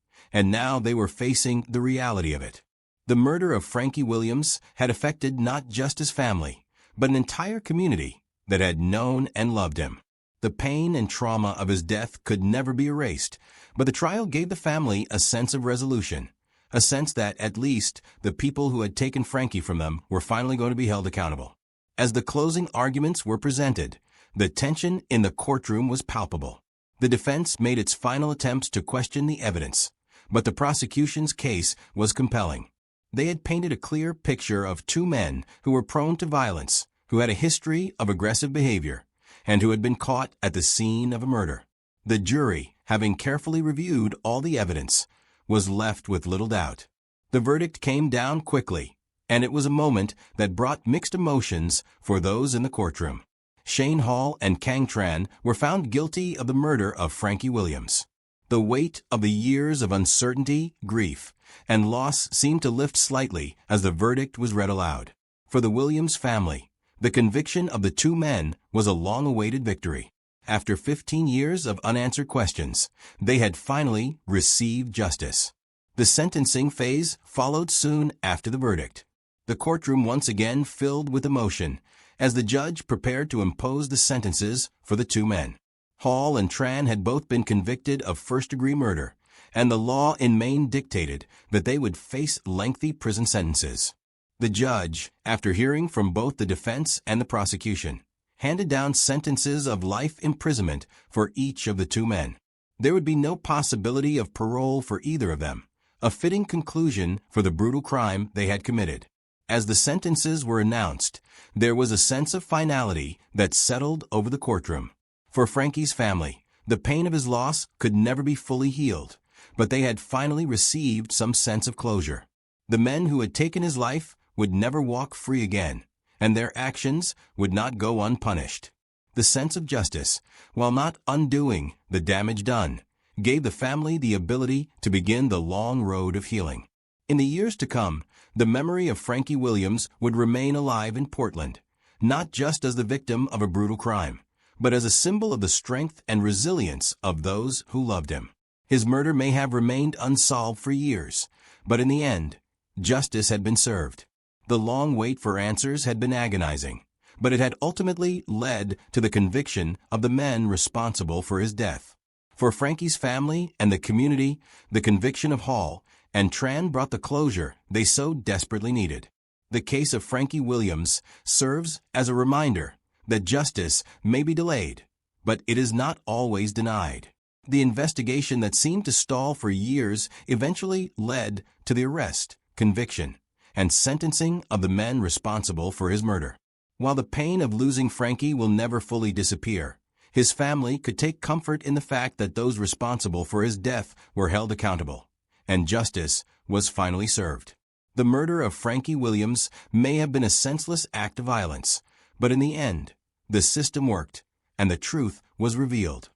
and now they were facing the reality of it. The murder of Frankie Williams had affected not just his family, but an entire community that had known and loved him. The pain and trauma of his death could never be erased, but the trial gave the family a sense of resolution, a sense that at least the people who had taken Frankie from them were finally going to be held accountable. As the closing arguments were presented, the tension in the courtroom was palpable. The defense made its final attempts to question the evidence, but the prosecution's case was compelling. They had painted a clear picture of two men who were prone to violence, who had a history of aggressive behavior, and who had been caught at the scene of a murder. The jury, having carefully reviewed all the evidence, was left with little doubt. The verdict came down quickly, and it was a moment that brought mixed emotions for those in the courtroom. Shane Hall and Kang Tran were found guilty of the murder of Frankie Williams. The weight of the years of uncertainty, grief, and loss seemed to lift slightly as the verdict was read aloud. For the Williams family, the conviction of the two men was a long-awaited victory. After 15 years of unanswered questions, they had finally received justice. The sentencing phase followed soon after the verdict. The courtroom once again filled with emotion as the judge prepared to impose the sentences for the two men. Hall and Tran had both been convicted of first-degree murder, and the law in Maine dictated that they would face lengthy prison sentences. The judge, after hearing from both the defense and the prosecution, handed down sentences of life imprisonment for each of the two men. There would be no possibility of parole for either of them, a fitting conclusion for the brutal crime they had committed. As the sentences were announced, there was a sense of finality that settled over the courtroom. For Frankie's family, the pain of his loss could never be fully healed, but they had finally received some sense of closure. The men who had taken his life would never walk free again, and their actions would not go unpunished. The sense of justice, while not undoing the damage done, gave the family the ability to begin the long road of healing. In the years to come, the memory of Frankie Williams would remain alive in Portland, not just as the victim of a brutal crime, but as a symbol of the strength and resilience of those who loved him. His murder may have remained unsolved for years, but in the end, justice had been served. The long wait for answers had been agonizing, but it had ultimately led to the conviction of the men responsible for his death. For Frankie's family and the community, the conviction of Hall and Tran brought the closure they so desperately needed. The case of Frankie Williams serves as a reminder that justice may be delayed, but it is not always denied. The investigation that seemed to stall for years eventually led to the arrest, conviction, and sentencing of the men responsible for his murder. While the pain of losing Frankie will never fully disappear, His family could take comfort in the fact that those responsible for his death were held accountable, and justice was finally served. The murder of Frankie Williams may have been a senseless act of violence, but in the end, the system worked, and the truth was revealed.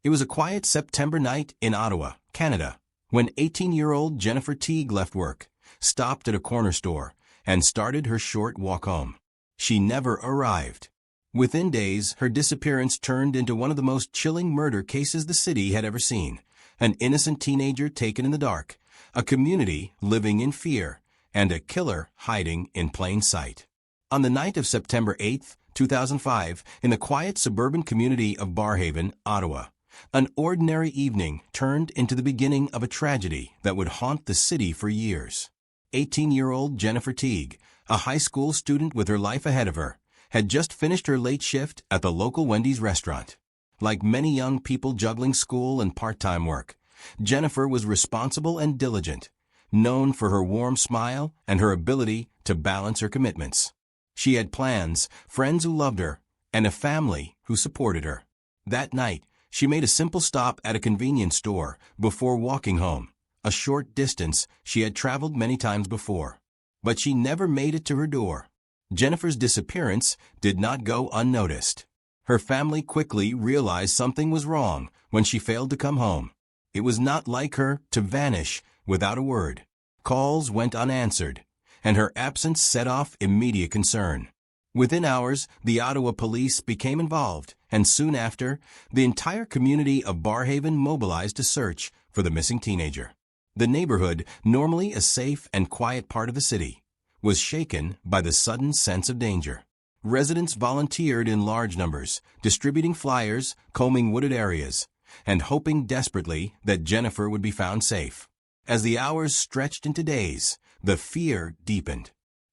It was a quiet September night in Ottawa, Canada, when 18-year-old Jennifer Teague left work, stopped at a corner store, and started her short walk home. She never arrived. Within days, her disappearance turned into one of the most chilling murder cases the city had ever seen. An innocent teenager taken in the dark, a community living in fear, and a killer hiding in plain sight. On the night of September 8, 2005, in the quiet suburban community of Barrhaven, Ottawa, an ordinary evening turned into the beginning of a tragedy that would haunt the city for years. 18-year-old Jennifer Teague, a high school student with her life ahead of her, had just finished her late shift at the local Wendy's restaurant. Like many young people juggling school and part-time work, Jennifer was responsible and diligent, known for her warm smile and her ability to balance her commitments. She had plans, friends who loved her, and a family who supported her. That night, she made a simple stop at a convenience store before walking home, a short distance she had traveled many times before. But she never made it to her door. Jennifer's disappearance did not go unnoticed. Her family quickly realized something was wrong when she failed to come home. It was not like her to vanish without a word. Calls went unanswered, and her absence set off immediate concern. Within hours, the Ottawa police became involved, and soon after, the entire community of Barrhaven mobilized to search for the missing teenager. The neighborhood, normally a safe and quiet part of the city, was shaken by the sudden sense of danger. Residents volunteered in large numbers, distributing flyers, combing wooded areas, and hoping desperately that Jennifer would be found safe. As the hours stretched into days, the fear deepened.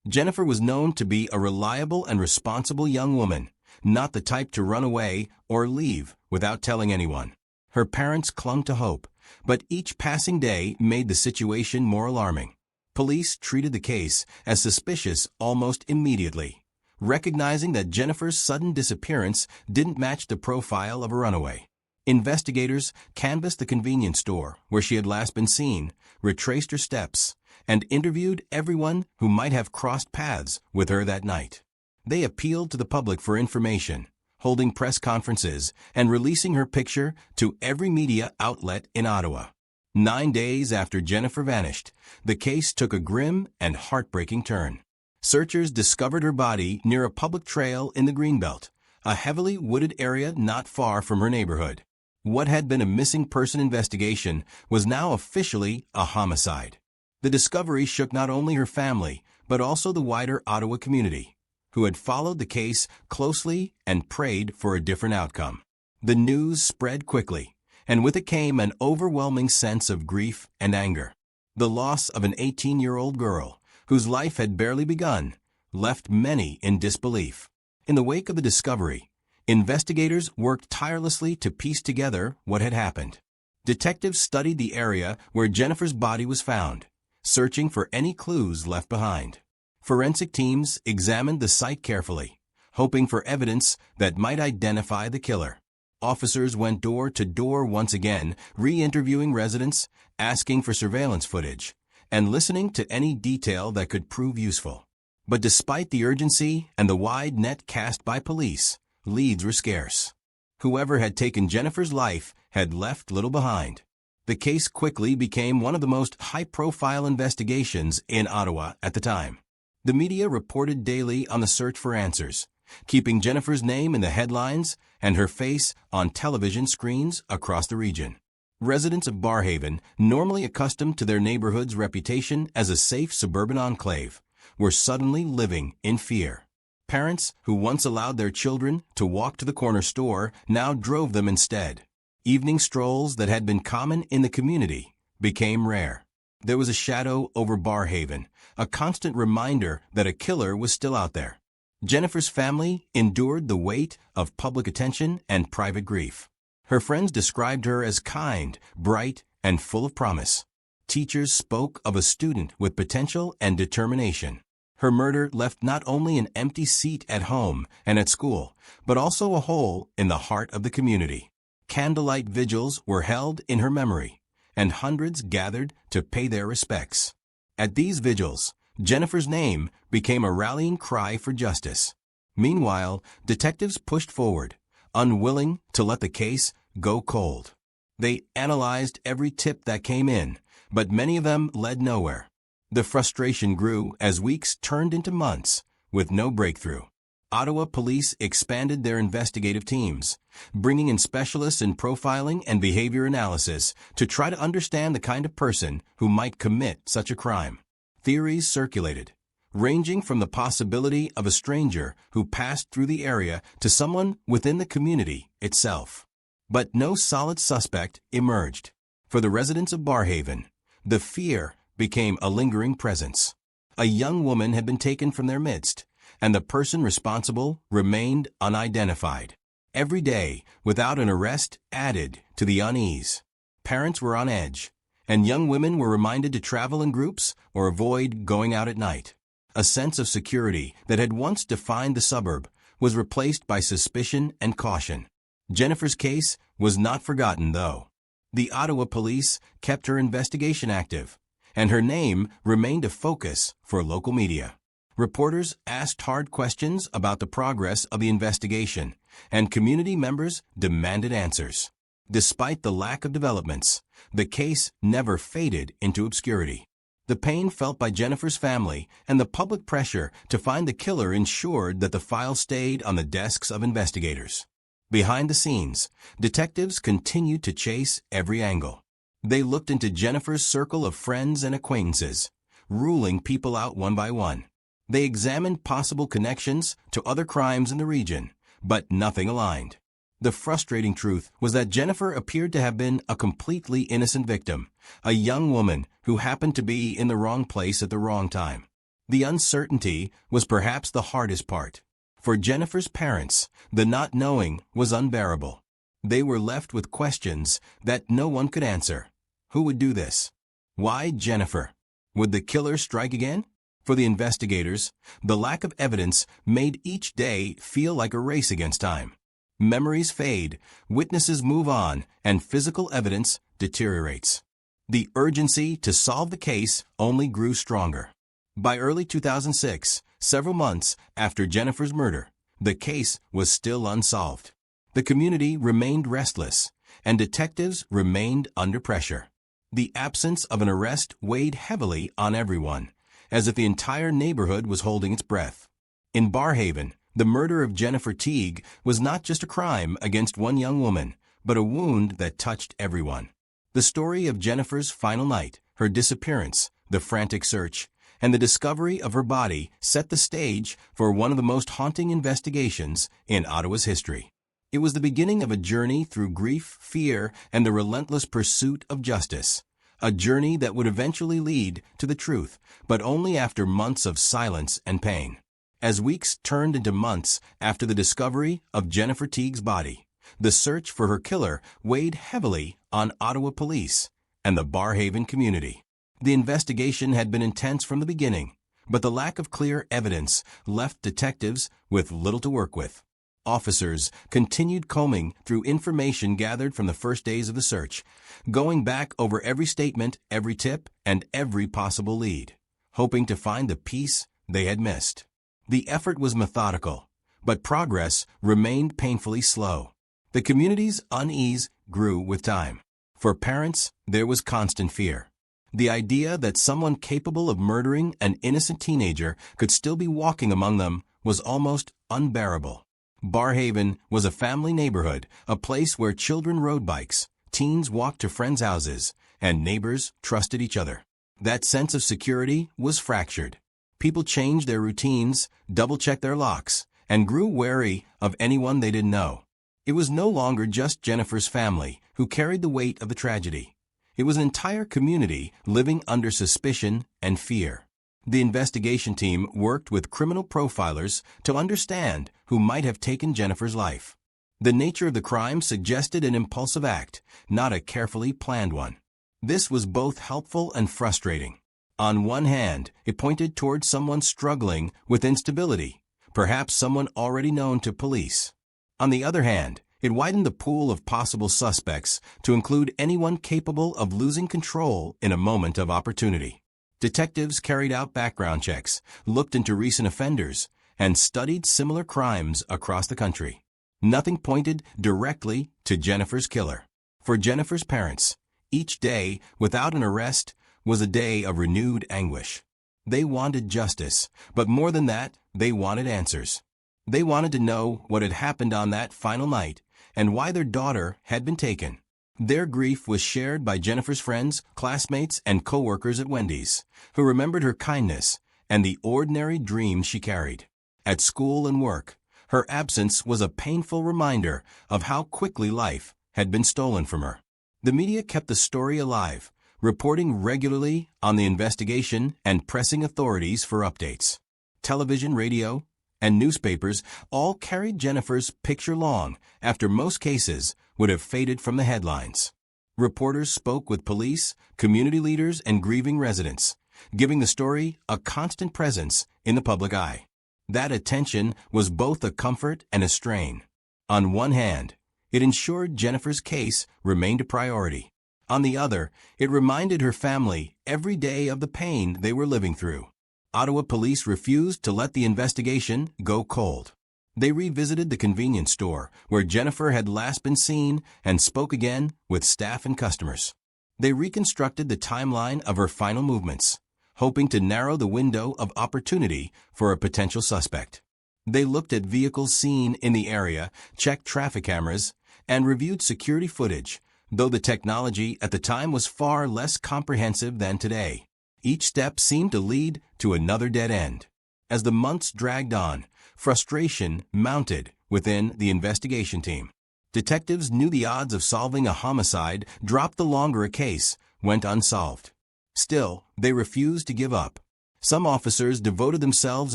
Jennifer was known to be a reliable and responsible young woman, not the type to run away or leave without telling anyone. Her parents clung to hope, but each passing day made the situation more alarming. Police treated the case as suspicious almost immediately, recognizing that Jennifer's sudden disappearance didn't match the profile of a runaway. Investigators canvassed the convenience store where she had last been seen, retraced her steps, and interviewed everyone who might have crossed paths with her that night. They appealed to the public for information, holding press conferences and releasing her picture to every media outlet in Ottawa. 9 days after Jennifer vanished, the case took a grim and heartbreaking turn. Searchers discovered her body near a public trail in the Greenbelt, a heavily wooded area not far from her neighborhood. What had been a missing person investigation was now officially a homicide. The discovery shook not only her family, but also the wider Ottawa community, who had followed the case closely and prayed for a different outcome. The news spread quickly, and with it came an overwhelming sense of grief and anger. The loss of an 18-year-old girl, whose life had barely begun, left many in disbelief. In the wake of the discovery, investigators worked tirelessly to piece together what had happened. Detectives studied the area where Jennifer's body was found, searching for any clues left behind. Forensic teams examined the site carefully, hoping for evidence that might identify the killer. Officers went door to door once again, re-interviewing residents, asking for surveillance footage, and listening to any detail that could prove useful. But despite the urgency and the wide net cast by police, leads were scarce. Whoever had taken Jennifer's life had left little behind. The case quickly became one of the most high-profile investigations in Ottawa at the time. The media reported daily on the search for answers, keeping Jennifer's name in the headlines and her face on television screens across the region. Residents of Barrhaven, normally accustomed to their neighborhood's reputation as a safe suburban enclave, were suddenly living in fear. Parents who once allowed their children to walk to the corner store now drove them instead. Evening strolls that had been common in the community became rare. There was a shadow over Barrhaven, a constant reminder that a killer was still out there. Jennifer's family endured the weight of public attention and private grief. Her friends described her as kind, bright, and full of promise. Teachers spoke of a student with potential and determination. Her murder left not only an empty seat at home and at school, but also a hole in the heart of the community. Candlelight vigils were held in her memory, and hundreds gathered to pay their respects. At these vigils, Jennifer's name became a rallying cry for justice. Meanwhile, detectives pushed forward, unwilling to let the case go cold. They analyzed every tip that came in, but many of them led nowhere. The frustration grew as weeks turned into months, with no breakthrough. Ottawa police expanded their investigative teams, bringing in specialists in profiling and behavior analysis to try to understand the kind of person who might commit such a crime. Theories circulated, ranging from the possibility of a stranger who passed through the area to someone within the community itself. But no solid suspect emerged. For the residents of Barrhaven, the fear became a lingering presence. A young woman had been taken from their midst, and the person responsible remained unidentified. Every day, without an arrest, added to the unease. Parents were on edge, and young women were reminded to travel in groups or avoid going out at night. A sense of security that had once defined the suburb was replaced by suspicion and caution. Jennifer's case was not forgotten, though. The Ottawa police kept her investigation active, and her name remained a focus for local media. Reporters asked hard questions about the progress of the investigation, and community members demanded answers. Despite the lack of developments, the case never faded into obscurity. The pain felt by Jennifer's family and the public pressure to find the killer ensured that the file stayed on the desks of investigators. Behind the scenes, detectives continued to chase every angle. They looked into Jennifer's circle of friends and acquaintances, ruling people out one by one. They examined possible connections to other crimes in the region, but nothing aligned. The frustrating truth was that Jennifer appeared to have been a completely innocent victim, a young woman who happened to be in the wrong place at the wrong time. The uncertainty was perhaps the hardest part. For Jennifer's parents, the not knowing was unbearable. They were left with questions that no one could answer. Who would do this? Why Jennifer? Would the killer strike again? For the investigators, the lack of evidence made each day feel like a race against time. Memories fade, witnesses move on, and physical evidence deteriorates. The urgency to solve the case only grew stronger. By early 2006, several months after Jennifer's murder, the case was still unsolved. The community remained restless, and detectives remained under pressure. The absence of an arrest weighed heavily on everyone, as if the entire neighborhood was holding its breath. In Barrhaven, the murder of Jennifer Teague was not just a crime against one young woman, but a wound that touched everyone. The story of Jennifer's final night, her disappearance, the frantic search, and the discovery of her body set the stage for one of the most haunting investigations in Ottawa's history. It was the beginning of a journey through grief, fear, and the relentless pursuit of justice. A journey that would eventually lead to the truth, but only after months of silence and pain. As weeks turned into months after the discovery of Jennifer Teague's body, the search for her killer weighed heavily on Ottawa police and the Barrhaven community. The investigation had been intense from the beginning, but the lack of clear evidence left detectives with little to work with. Officers continued combing through information gathered from the first days of the search, going back over every statement, every tip, and every possible lead, hoping to find the piece they had missed. The effort was methodical, but progress remained painfully slow. The community's unease grew with time. For parents, there was constant fear. The idea that someone capable of murdering an innocent teenager could still be walking among them was almost unbearable. Barrhaven was a family neighborhood, a place where children rode bikes, teens walked to friends' houses, and neighbors trusted each other. That sense of security was fractured. People changed their routines, double-checked their locks, and grew wary of anyone they didn't know. It was no longer just Jennifer's family who carried the weight of the tragedy. It was an entire community living under suspicion and fear. The investigation team worked with criminal profilers to understand who might have taken Jennifer's life. The nature of the crime suggested an impulsive act, not a carefully planned one. This was both helpful and frustrating. On one hand, it pointed towards someone struggling with instability, perhaps someone already known to police. On the other hand, it widened the pool of possible suspects to include anyone capable of losing control in a moment of opportunity. Detectives carried out background checks, looked into recent offenders, and studied similar crimes across the country. Nothing pointed directly to Jennifer's killer. For Jennifer's parents, each day without an arrest was a day of renewed anguish. They wanted justice, but more than that, they wanted answers. They wanted to know what had happened on that final night and why their daughter had been taken. Their grief was shared by Jennifer's friends, classmates, and co-workers at Wendy's, who remembered her kindness and the ordinary dreams she carried. At school and work, her absence was a painful reminder of how quickly life had been stolen from her. The media kept the story alive, reporting regularly on the investigation and pressing authorities for updates. Television, radio, and newspapers all carried Jennifer's picture long after most cases would have faded from the headlines. Reporters spoke with police, community leaders, and grieving residents, giving the story a constant presence in the public eye. That attention was both a comfort and a strain. On one hand, it ensured Jennifer's case remained a priority. On the other, it reminded her family every day of the pain they were living through. Ottawa police refused to let the investigation go cold. They revisited the convenience store where Jennifer had last been seen and spoke again with staff and customers. They reconstructed the timeline of her final movements, hoping to narrow the window of opportunity for a potential suspect. They looked at vehicles seen in the area, checked traffic cameras, and reviewed security footage, though the technology at the time was far less comprehensive than today. Each step seemed to lead to another dead end. As the months dragged on, frustration mounted within the investigation team. Detectives knew the odds of solving a homicide dropped the longer a case went unsolved. Still, they refused to give up. Some officers devoted themselves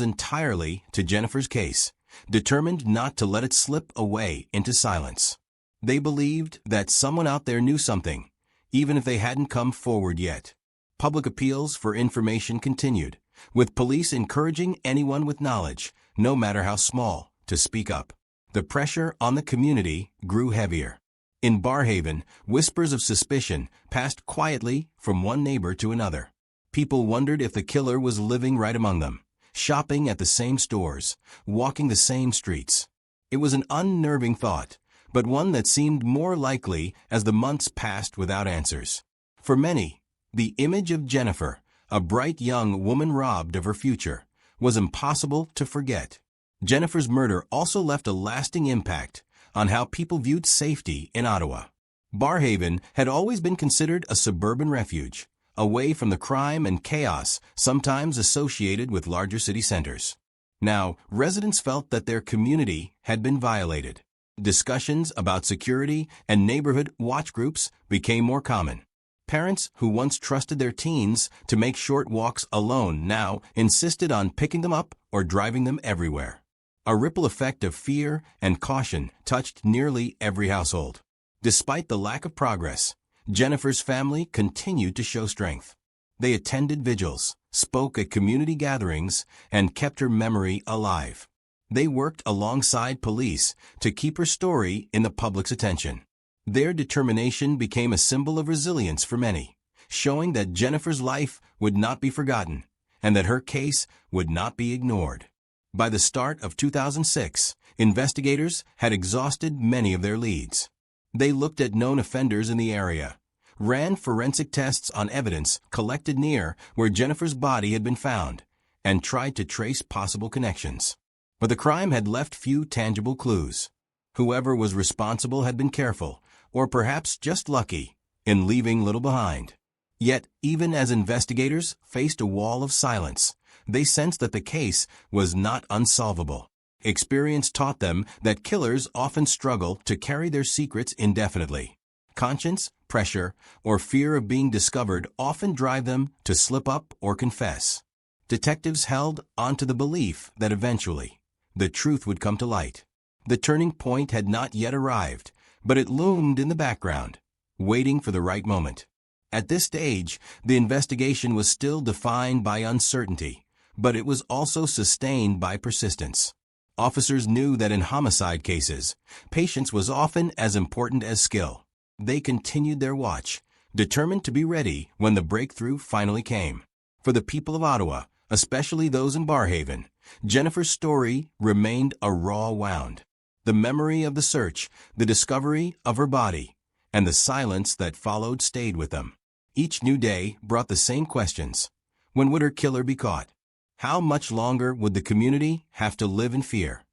entirely to Jennifer's case, determined not to let it slip away into silence. They believed that someone out there knew something, even if they hadn't come forward yet. Public appeals for information continued, with police encouraging anyone with knowledge, no matter how small, to speak up. The pressure on the community grew heavier. In Barrhaven, whispers of suspicion passed quietly from one neighbor to another. People wondered if the killer was living right among them, shopping at the same stores, walking the same streets. It was an unnerving thought, but one that seemed more likely as the months passed without answers. For many, the image of Jennifer, a bright young woman robbed of her future, was impossible to forget. Jennifer's murder also left a lasting impact on how people viewed safety in Ottawa. Barrhaven had always been considered a suburban refuge, away from the crime and chaos sometimes associated with larger city centers. Now, residents felt that their community had been violated. Discussions about security and neighborhood watch groups became more common. Parents who once trusted their teens to make short walks alone now insisted on picking them up or driving them everywhere. A ripple effect of fear and caution touched nearly every household. Despite the lack of progress, Jennifer's family continued to show strength. They attended vigils, spoke at community gatherings, and kept her memory alive. They worked alongside police to keep her story in the public's attention. Their determination became a symbol of resilience for many, showing that Jennifer's life would not be forgotten and that her case would not be ignored. By the start of 2006, investigators had exhausted many of their leads. They looked at known offenders in the area, ran forensic tests on evidence collected near where Jennifer's body had been found, and tried to trace possible connections. But the crime had left few tangible clues. Whoever was responsible had been careful, or perhaps just lucky, in leaving little behind. Yet, even as investigators faced a wall of silence, they sensed that the case was not unsolvable. Experience taught them that killers often struggle to carry their secrets indefinitely. Conscience, pressure, or fear of being discovered often drive them to slip up or confess. Detectives held onto the belief that eventually, the truth would come to light. The turning point had not yet arrived, but it loomed in the background, waiting for the right moment. At this stage, the investigation was still defined by uncertainty, but it was also sustained by persistence. Officers knew that in homicide cases, patience was often as important as skill. They continued their watch, determined to be ready when the breakthrough finally came. For the people of Ottawa, especially those in Barrhaven, Jennifer's story remained a raw wound. The memory of the search, the discovery of her body, and the silence that followed stayed with them. Each new day brought the same questions. When would her killer be caught? How much longer would the community have to live in fear?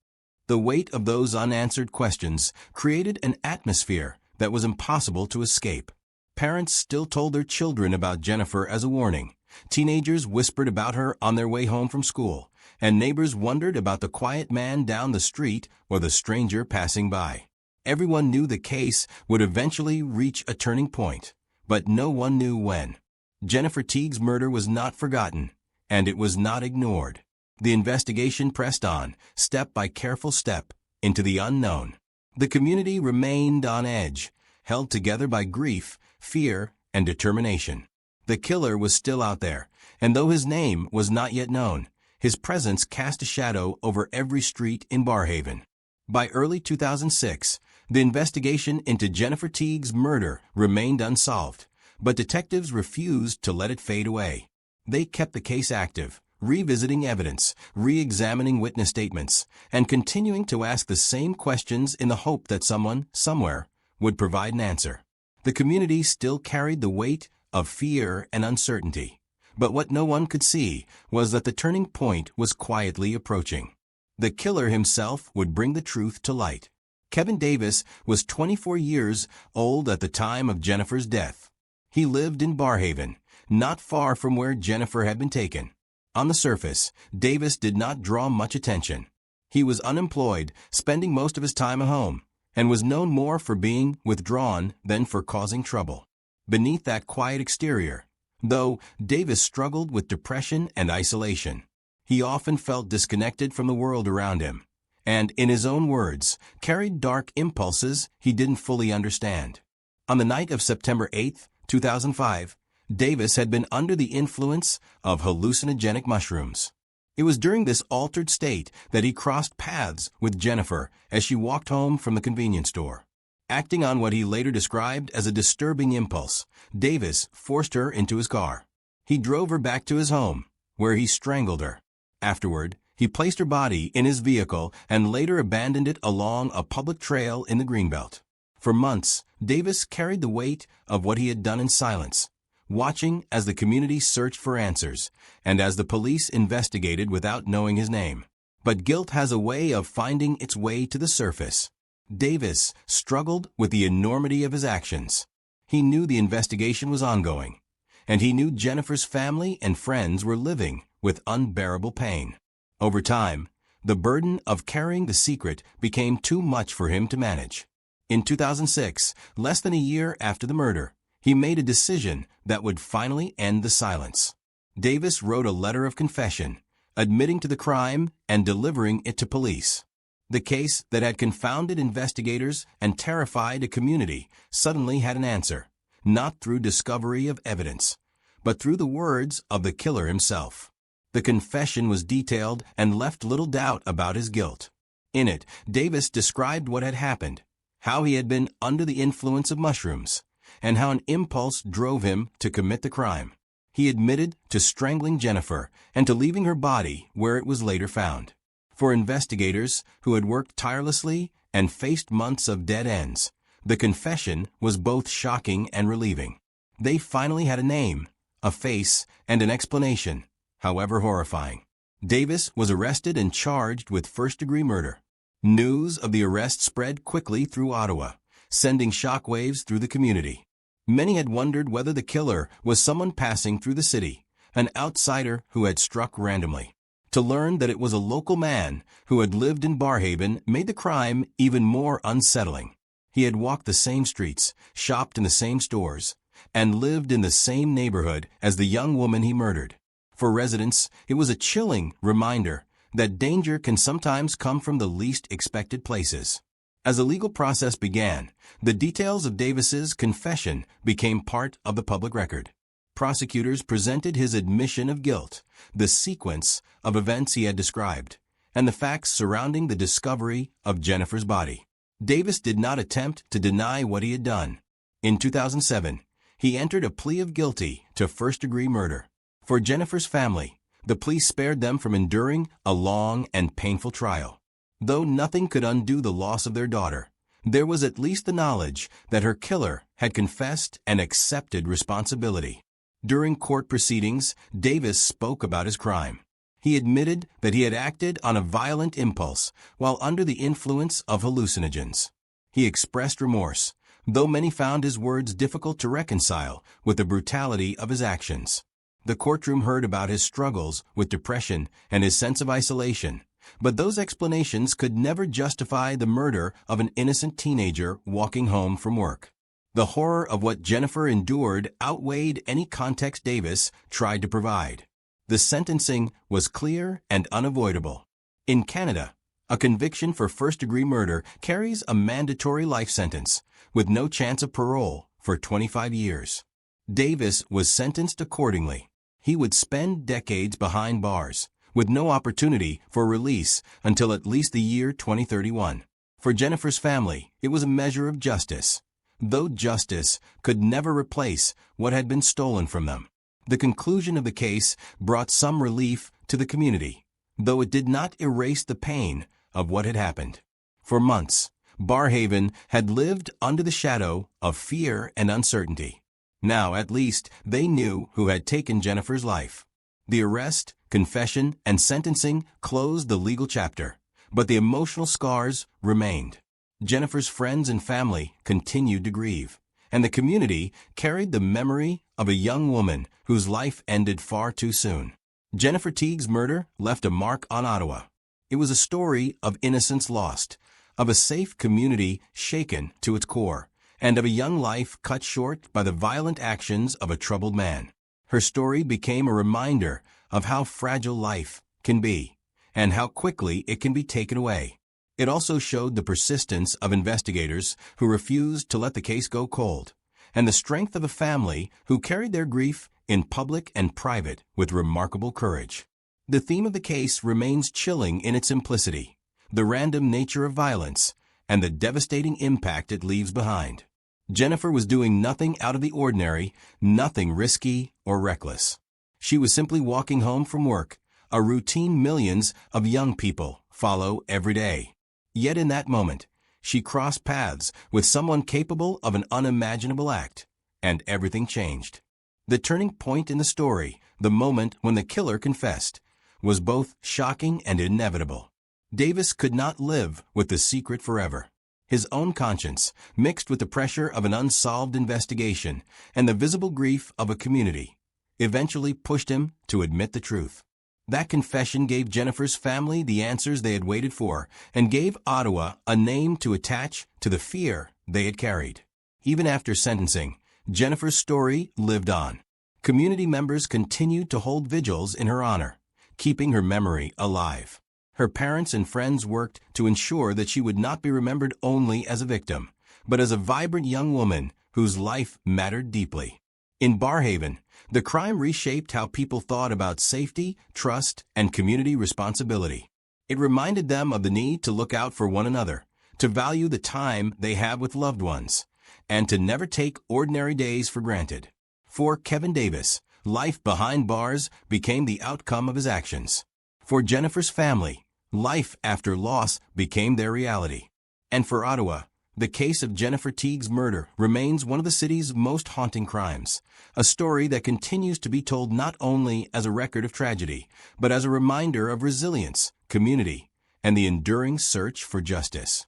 The weight of those unanswered questions created an atmosphere that was impossible to escape. Parents still told their children about Jennifer as a warning. Teenagers whispered about her on their way home from school, and neighbors wondered about the quiet man down the street or the stranger passing by. Everyone knew the case would eventually reach a turning point, but no one knew when. Jennifer Teague's murder was not forgotten, and it was not ignored. The investigation pressed on, step by careful step, into the unknown. The community remained on edge, held together by grief, fear, and determination. The killer was still out there, and though his name was not yet known, his presence cast a shadow over every street in Barrhaven. By early 2006, the investigation into Jennifer Teague's murder remained unsolved, but detectives refused to let it fade away. They kept the case active, revisiting evidence, re-examining witness statements, and continuing to ask the same questions in the hope that someone, somewhere, would provide an answer. The community still carried the weight of fear and uncertainty, but what no one could see was that the turning point was quietly approaching. The killer himself would bring the truth to light. Kevin Davis was 24 years old at the time of Jennifer's death. He lived in Barrhaven, not far from where Jennifer had been taken. On the surface, Davis did not draw much attention. He was unemployed, spending most of his time at home, and was known more for being withdrawn than for causing trouble. Beneath that quiet exterior, though, Davis struggled with depression and isolation. He often felt disconnected from the world around him, and, in his own words, carried dark impulses he didn't fully understand. On the night of September 8, 2005, Davis had been under the influence of hallucinogenic mushrooms. It was during this altered state that he crossed paths with Jennifer as she walked home from the convenience store. Acting on what he later described as a disturbing impulse, Davis forced her into his car. He drove her back to his home, where he strangled her. Afterward, he placed her body in his vehicle and later abandoned it along a public trail in the Greenbelt. For months, Davis carried the weight of what he had done in silence, watching as the community searched for answers and as the police investigated without knowing his name. But guilt has a way of finding its way to the surface. Davis struggled with the enormity of his actions. He knew the investigation was ongoing, and he knew Jennifer's family and friends were living with unbearable pain. Over time, the burden of carrying the secret became too much for him to manage. In 2006, less than a year after the murder, he made a decision that would finally end the silence. Davis wrote a letter of confession, admitting to the crime and delivering it to police. The case that had confounded investigators and terrified a community suddenly had an answer, not through discovery of evidence, but through the words of the killer himself. The confession was detailed and left little doubt about his guilt. In it, Davis described what had happened, how he had been under the influence of mushrooms, and how an impulse drove him to commit the crime. He admitted to strangling Jennifer and to leaving her body where it was later found. For investigators who had worked tirelessly and faced months of dead ends, the confession was both shocking and relieving. They finally had a name, a face, and an explanation, however horrifying. Davis was arrested and charged with first-degree murder. News of the arrest spread quickly through Ottawa, sending shockwaves through the community. Many had wondered whether the killer was someone passing through the city, an outsider who had struck randomly. To learn that it was a local man who had lived in Barrhaven made the crime even more unsettling. He had walked the same streets, shopped in the same stores, and lived in the same neighborhood as the young woman he murdered. For residents, it was a chilling reminder that danger can sometimes come from the least expected places. As the legal process began, the details of Davis's confession became part of the public record. Prosecutors presented his admission of guilt, the sequence of events he had described, and the facts surrounding the discovery of Jennifer's body. Davis did not attempt to deny what he had done. In 2007, he entered a plea of guilty to first-degree murder. For Jennifer's family, the plea spared them from enduring a long and painful trial. Though nothing could undo the loss of their daughter, there was at least the knowledge that her killer had confessed and accepted responsibility. During court proceedings, Davis spoke about his crime. He admitted that he had acted on a violent impulse while under the influence of hallucinogens. He expressed remorse, though many found his words difficult to reconcile with the brutality of his actions. The courtroom heard about his struggles with depression and his sense of isolation, but those explanations could never justify the murder of an innocent teenager walking home from work. The horror of what Jennifer endured outweighed any context Davis tried to provide. The sentencing was clear and unavoidable. In Canada, a conviction for first-degree murder carries a mandatory life sentence, with no chance of parole for 25 years. Davis was sentenced accordingly. He would spend decades behind bars, with no opportunity for release until at least the year 2031. For Jennifer's family, it was a measure of justice, though justice could never replace what had been stolen from them. The conclusion of the case brought some relief to the community, though it did not erase the pain of what had happened. For months, Barrhaven had lived under the shadow of fear and uncertainty. Now, at least, they knew who had taken Jennifer's life. The arrest, confession, and sentencing closed the legal chapter, but the emotional scars remained. Jennifer's friends and family continued to grieve, and the community carried the memory of a young woman whose life ended far too soon. Jennifer Teague's murder left a mark on Ottawa. It was a story of innocence lost, of a safe community shaken to its core, and of a young life cut short by the violent actions of a troubled man. Her story became a reminder of how fragile life can be, and how quickly it can be taken away. It also showed the persistence of investigators who refused to let the case go cold, and the strength of a family who carried their grief in public and private with remarkable courage. The theme of the case remains chilling in its simplicity, the random nature of violence, and the devastating impact it leaves behind. Jennifer was doing nothing out of the ordinary, nothing risky or reckless. She was simply walking home from work, a routine millions of young people follow every day. Yet in that moment, she crossed paths with someone capable of an unimaginable act, and everything changed. The turning point in the story, the moment when the killer confessed, was both shocking and inevitable. Davis could not live with the secret forever. His own conscience, mixed with the pressure of an unsolved investigation and the visible grief of a community, eventually pushed him to admit the truth. That confession gave Jennifer's family the answers they had waited for and gave Ottawa a name to attach to the fear they had carried. Even after sentencing, Jennifer's story lived on. Community members continued to hold vigils in her honor, keeping her memory alive. Her parents and friends worked to ensure that she would not be remembered only as a victim, but as a vibrant young woman whose life mattered deeply. In Barrhaven, the crime reshaped how people thought about safety, trust, and community responsibility. It reminded them of the need to look out for one another, to value the time they have with loved ones, and to never take ordinary days for granted. For Kevin Davis, life behind bars became the outcome of his actions. For Jennifer's family, life after loss became their reality. And for Ottawa, the case of Jennifer Teague's murder remains one of the city's most haunting crimes, a story that continues to be told not only as a record of tragedy, but as a reminder of resilience, community, and the enduring search for justice.